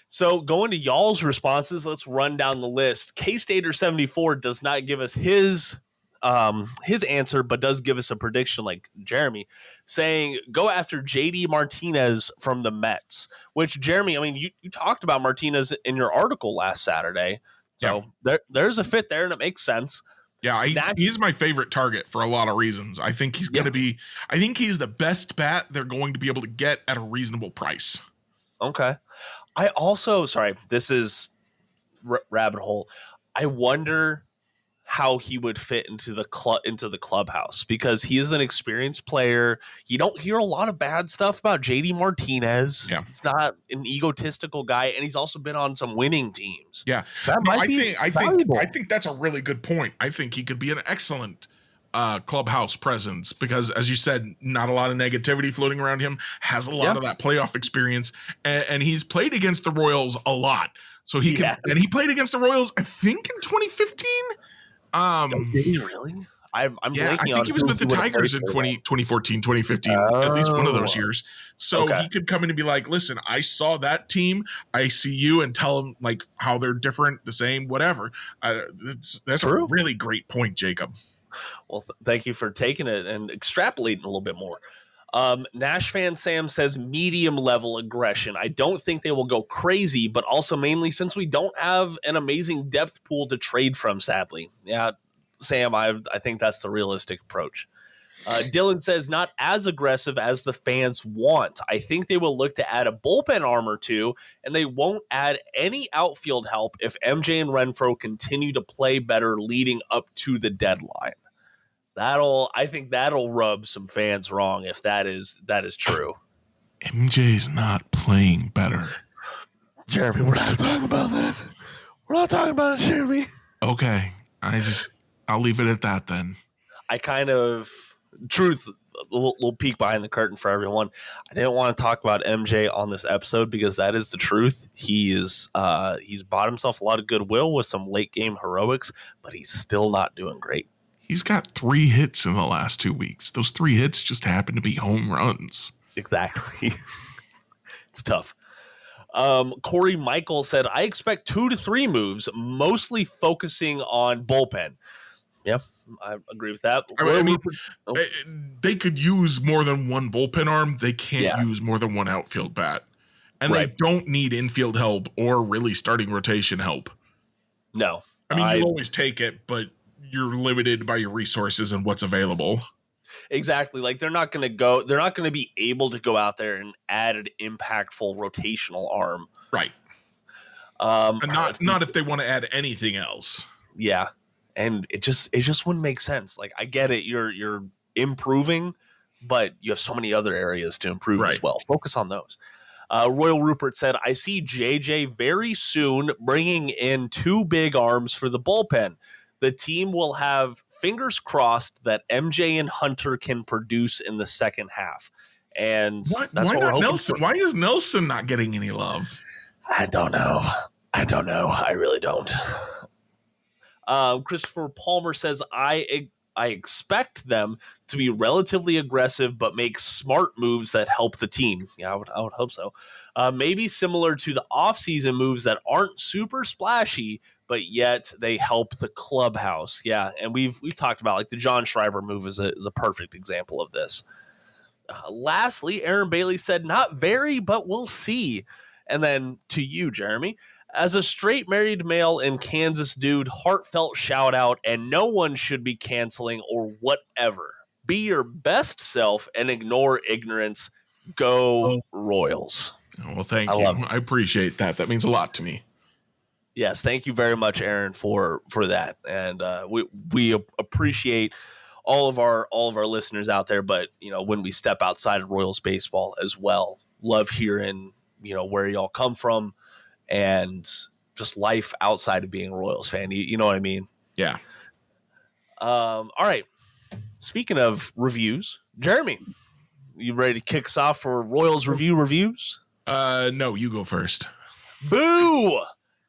So going to y'all's responses, let's run down the list. K-Stater74 does not give us his answer, but does give us a prediction like Jeremy, saying go after JD Martinez from the Mets, which Jeremy, I mean, you talked about Martinez in your article last Saturday. So there's a fit there and it makes sense. Yeah, he's my favorite target for a lot of reasons. I think he's going to be, I think he's the best bat they're going to be able to get at a reasonable price. Okay. I also, this is rabbit hole. I wonder how he would fit into the clubhouse because he is an experienced player. You don't hear a lot of bad stuff about JD Martinez. Yeah. He's not an egotistical guy, and he's also been on some winning teams. Yeah. So I think that's a really good point. I think he could be an excellent clubhouse presence because, as you said, not a lot of negativity floating around him, has a lot of that playoff experience, and he's played against the Royals a lot. So he can, and he played against the Royals, I think, in 2015. Did he really? I'm I think he was with the Tigers in 2014, 2015, at least one of those years. So he could come in and be like, listen, I saw that team. I see you, and tell them like how they're different, the same, whatever. That's a really great point, Jacob. Well, thank you for taking it and extrapolating a little bit more. Nash fan Sam says medium level aggression. I don't think they will go crazy, but also mainly since we don't have an amazing depth pool to trade from, sadly. Yeah, Sam, I think that's the realistic approach. Dylan says not as aggressive as the fans want. I think they will look to add a bullpen arm or two, and they won't add any outfield help if MJ and Renfroe continue to play better leading up to the deadline. I think that'll rub some fans wrong if that is true. MJ's not playing better. Jeremy, we're not talking about that. We're not talking about it, Jeremy. Okay. I'll leave it at that then. I kind of, truth, a little peek behind the curtain for everyone. I didn't want to talk about MJ on this episode because that is the truth. He's bought himself a lot of goodwill with some late game heroics, but he's still not doing great. He's got 3 hits in the last 2 weeks. Those 3 hits just happen to be home runs. Exactly. It's tough. Corey Michael said, I expect 2 to 3 moves, mostly focusing on bullpen. Yeah, I agree with that. I mean, they could use more than one bullpen arm. They can't use more than one outfield bat. And they don't need infield help or really starting rotation help. No. I mean, you always take it, but you're limited by your resources and what's available. Exactly. Like they're not going to be able to go out there and add an impactful rotational arm. Right. And not if they want to add anything else. Yeah. And it just wouldn't make sense. Like I get it. You're improving, but you have so many other areas to improve as well. Focus on those. Royal Rupert said, I see JJ very soon bringing in 2 big arms for the bullpen. The team will have fingers crossed that MJ and Hunter can produce in the second half. And that's what we're hoping Nelson? Why is Nelson not getting any love? I don't know. I really don't. Christopher Palmer says, I I expect them to be relatively aggressive, but make smart moves that help the team. Yeah, I would hope so. Maybe similar to the offseason moves that aren't super splashy, but yet they help the clubhouse. Yeah, and we've talked about like the John Schreiber move is a perfect example of this. Lastly, Aaron Bailey said, "Not very, but we'll see." And then to you, Jeremy, as a straight married male in Kansas dude, heartfelt shout out, and no one should be canceling or whatever. Be your best self and ignore ignorance. Go Royals. Well, I thank love you. it. I appreciate that. That means a lot to me. Yes, thank you very much, Aaron, for that, and we appreciate all of our listeners out there. But when we step outside of Royals baseball as well, love hearing where y'all come from and just life outside of being a Royals fan. You know what I mean? Yeah. All right. Speaking of reviews, Jeremy, you ready to kick us off for Royals reviews? No, you go first. Boo!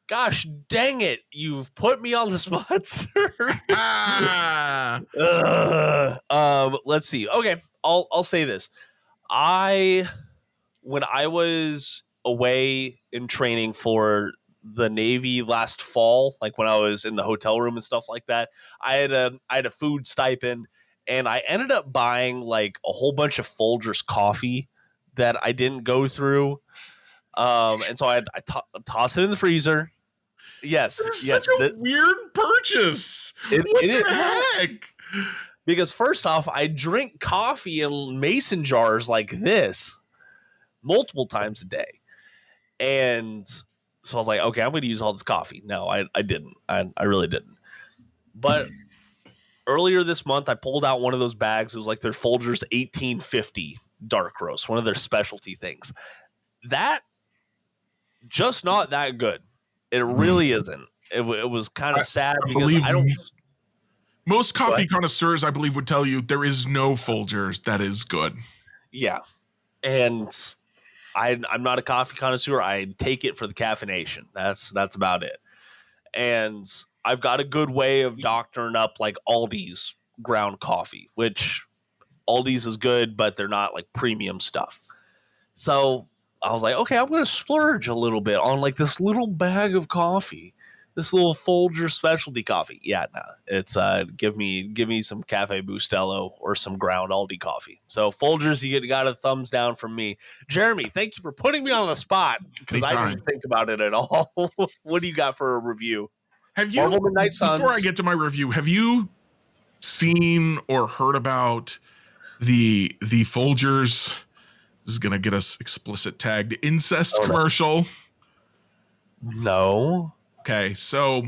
Gosh dang it! You've put me on the spot, sir. Let's see. Okay, I'll say this. When I was away in training for the Navy last fall, like when I was in the hotel room and stuff like that, I had a food stipend, and I ended up buying like a whole bunch of Folgers coffee that I didn't go through. And so I tossed it in the freezer. Yes, Such a weird purchase. What the heck? Because first off, I drink coffee in mason jars like this multiple times a day. And so I was like, okay, I'm going to use all this coffee. No, I didn't. I really didn't. But earlier this month, I pulled out one of those bags. It was like their Folgers 1850 dark roast, one of their specialty things. That just not that good. It really isn't. It was kind of sad because I don't. Most coffee connoisseurs, I believe, would tell you there is no Folgers that is good. Yeah, and I'm not a coffee connoisseur. I take it for the caffeination. That's about it. And I've got a good way of doctoring up like Aldi's ground coffee, which Aldi's is good, but they're not like premium stuff. So I was like, okay, I'm going to splurge a little bit on like this little bag of coffee, this little Folger specialty coffee. Yeah, no, it's give me some Cafe Bustelo or some ground Aldi coffee. So Folgers, you got a thumbs down from me. Jeremy, thank you for putting me on the spot because I didn't think about it at all. What do you got for a review? Have you, Marvel Midnight Suns. Before I get to my review, have you seen or heard about the Folgers? This is going to get us explicit tagged incest commercial. No. Okay, so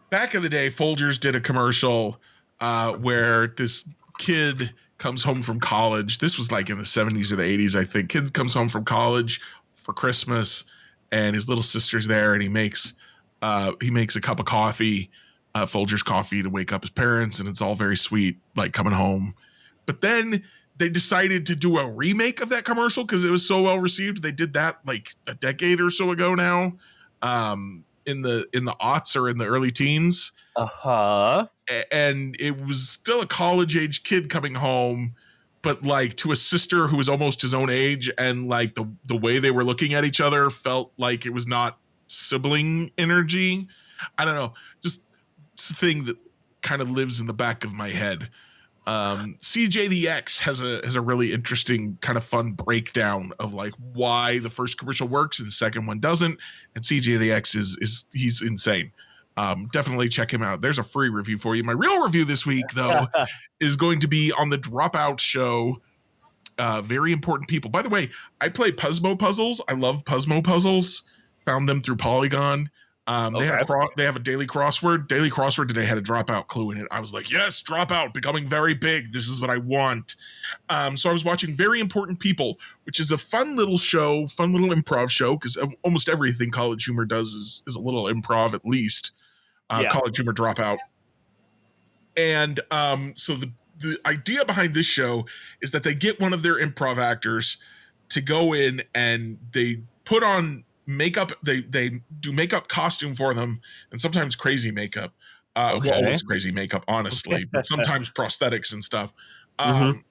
back in the day, Folgers did a commercial where this kid comes home from college. This was like in the 70s or the 80s, I think. Kid comes home from college for Christmas, and his little sister's there, and he makes a cup of coffee, Folgers coffee, to wake up his parents, and it's all very sweet, like coming home. But then they decided to do a remake of that commercial because it was so well received. They did that like a decade or so ago now, in the aughts or in the early teens. And it was still a college age kid coming home, but like to a sister who was almost his own age, and like the way they were looking at each other felt like it was not sibling energy. I don't know, just it's a thing that kind of lives in the back of my head. CJ the X has a really interesting kind of fun breakdown of like why the first commercial works and the second one doesn't. And CJ the X he's insane. Definitely check him out. There's a free review for you. My real review this week though is going to be on the Dropout show. Very important people. By the way, I play Puzzmo puzzles. I love Puzzmo puzzles. Found them through Polygon. They have a daily crossword. Daily crossword today had a Dropout clue in it. I was like, yes, Dropout, becoming very big. This is what I want. So I was watching Very Important People, which is a fun little show, fun little improv show, because almost everything College Humor does is a little improv at least. College Humor Dropout. And so the idea behind this show is that they get one of their improv actors to go in and they put on makeup. They do makeup costume for them, and sometimes crazy makeup. Well, always crazy makeup, honestly, but sometimes prosthetics and stuff. And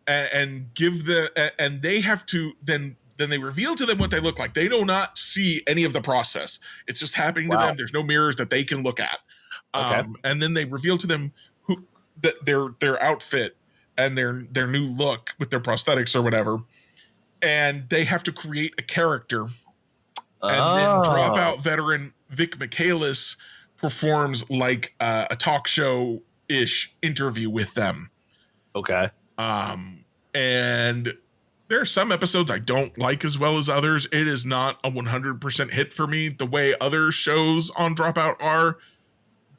they have to then they reveal to them what they look like. They do not see any of the process. It's just happening to them. There's no mirrors that they can look at. And then they reveal to them that their outfit and their new look with their prosthetics or whatever. And they have to create a character. And then Dropout veteran Vic Michaelis performs like a talk show-ish interview with them. Okay. And there are some episodes I don't like as well as others. It is not a 100% hit for me the way other shows on Dropout are,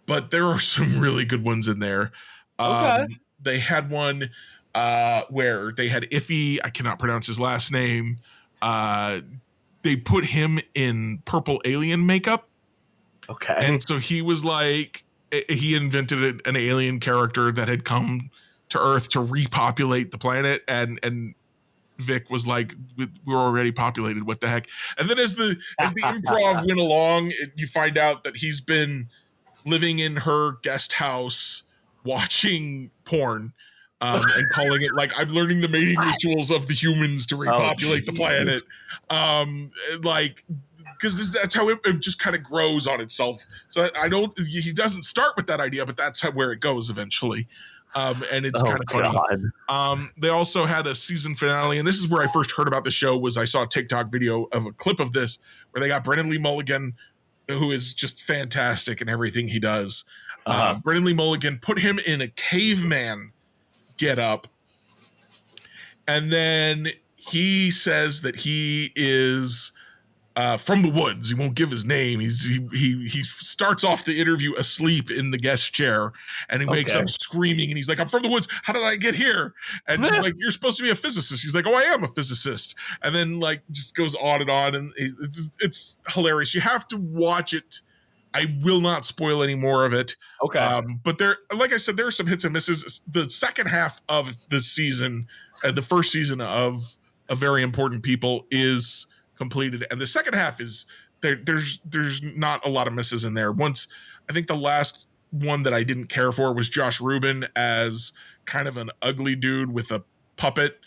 but there are some really good ones in there. They had one where they had Iffy, I cannot pronounce his last name. They put him in purple alien makeup. Okay. And so he was like, he invented an alien character that had come to Earth to repopulate the planet. And Vic was like, we're already populated. What the heck? And then as the improv went along, you find out that he's been living in her guest house watching porn. And calling it like, I'm learning the mating rituals of the humans to repopulate the planet. Because that's how it just kind of grows on itself. So he doesn't start with that idea, but that's where it goes eventually. And it's kind of funny. They also had a season finale, and this is where I first heard about the show. Was I saw a TikTok video of a clip of this where they got Brennan Lee Mulligan, who is just fantastic in everything he does. Brennan Lee Mulligan put him in a caveman get up, and then he says that he is from the woods. He won't give his name. He starts off the interview asleep in the guest chair, and he wakes up screaming, and he's like, I'm from the woods. How did I get here? And he's like, you're supposed to be a physicist. He's like, oh, I am a physicist. And then like just goes on, and it's hilarious. You have to watch it. I will not spoil any more of it. Okay. But there, like I said, there are some hits and misses. The second half of the season, the first season of A Very Important People is completed. And the second half is there's not a lot of misses in there. Once, I think the last one that I didn't care for was Josh Rubin as kind of an ugly dude with a puppet.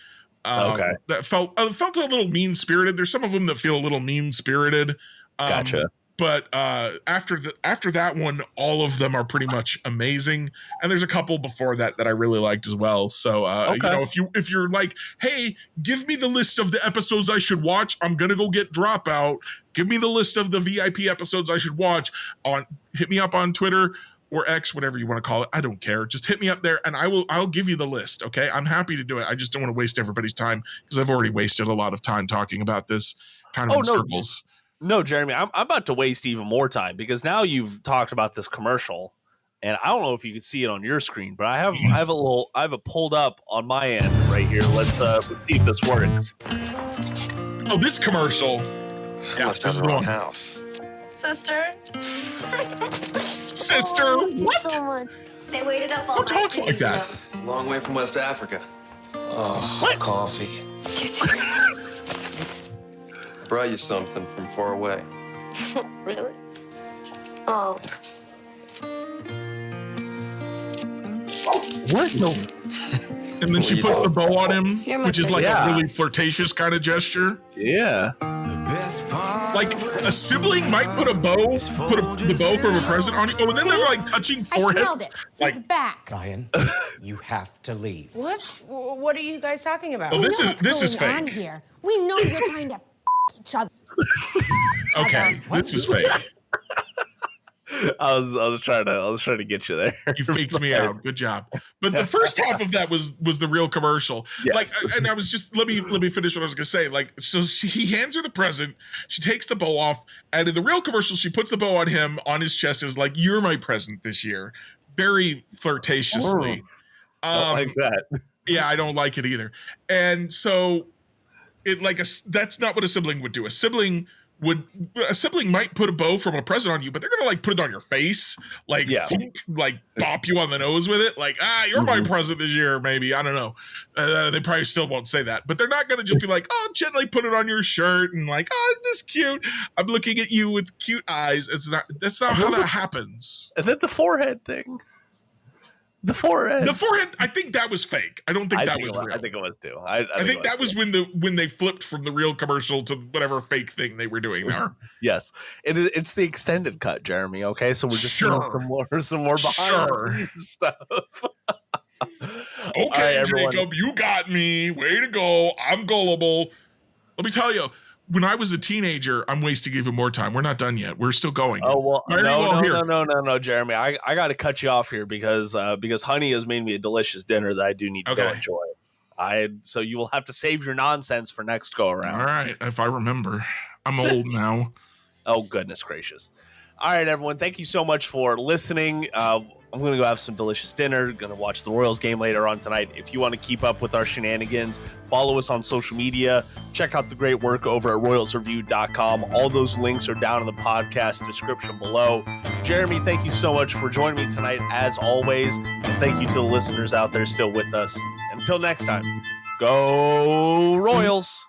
That felt a little mean-spirited. There's some of them that feel a little mean-spirited. Gotcha. But after that one, all of them are pretty much amazing, and there's a couple before that I really liked as well. So you know, if you're like, hey, give me the list of the episodes I should watch, I'm gonna go get Dropout. Give me the list of the VIP episodes I should watch. Hit me up on Twitter or X, whatever you want to call it. I don't care. Just hit me up there, and I'll give you the list. Okay, I'm happy to do it. I just don't want to waste everybody's time because I've already wasted a lot of time talking about this kind of in circles. No, Jeremy, I'm about to waste even more time because now you've talked about this commercial, and I don't know if you can see it on your screen, but I have it pulled up on my end right here. Let's see if this works. Oh, this commercial. Yeah, this is the wrong house. Sister. Sister. What? So much. They waited up all night. Who talks like that? It's a long way from West Africa. Oh, what? Coffee. Brought you something from far away. Really? Oh. What? No. And then she puts the bow on him, which is like Yeah. a really flirtatious kind of gesture. Yeah. Like a sibling might put the bow from a present on you. Oh, and then they're like touching foreheads. I smelled it. Like, He's back. Ryan, you have to leave. What? What are you guys talking about? oh, We this know is what's this is going on fake. here. We know you're trying to each other. Okay, this is fake. I was trying to get you there. You faked me out. Good job. But the first half of that was the real commercial. Yes. Like, and I was just let me finish what I was gonna say. Like, so he hands her the present. She takes the bow off, and in the real commercial, she puts the bow on him on his chest. And is like, "You're my present this year," very flirtatiously. Don't like that. Yeah, I don't like it either. And so, that's not what a sibling would do. A sibling a sibling might put a bow from a present on you, but they're gonna like put it on your face, like bop you on the nose with it, like you're my present this year. Maybe, I don't know. They probably still won't say that, but they're not gonna just be like, oh, gently put it on your shirt and like, oh, this cute. I'm looking at you with cute eyes. That's not how that happens. Is it the forehead thing? The forehead. I think that was fake. I don't think that was real. I think it was too. I think that was when they flipped from the real commercial to whatever fake thing they were doing there. Yes, it's the extended cut, Jeremy. Okay, so we're just doing some more behind the scenes stuff. Okay, right, Jacob, you got me. Way to go. I'm gullible. Let me tell you. When I was a teenager, I'm wasting even more time. We're not done yet. We're still going. Oh well, no, Jeremy. I got to cut you off here because Honey has made me a delicious dinner that I do need to go enjoy. So you will have to save your nonsense for next go around. All right, if I remember. I'm old now. Oh goodness gracious! All right, everyone. Thank you so much for listening. I'm going to go have some delicious dinner. Going to watch the Royals game later on tonight. If you want to keep up with our shenanigans, follow us on social media. Check out the great work over at royalsreview.com. All those links are down in the podcast description below. Jeremy, thank you so much for joining me tonight, as always. And thank you to the listeners out there still with us. Until next time, go Royals!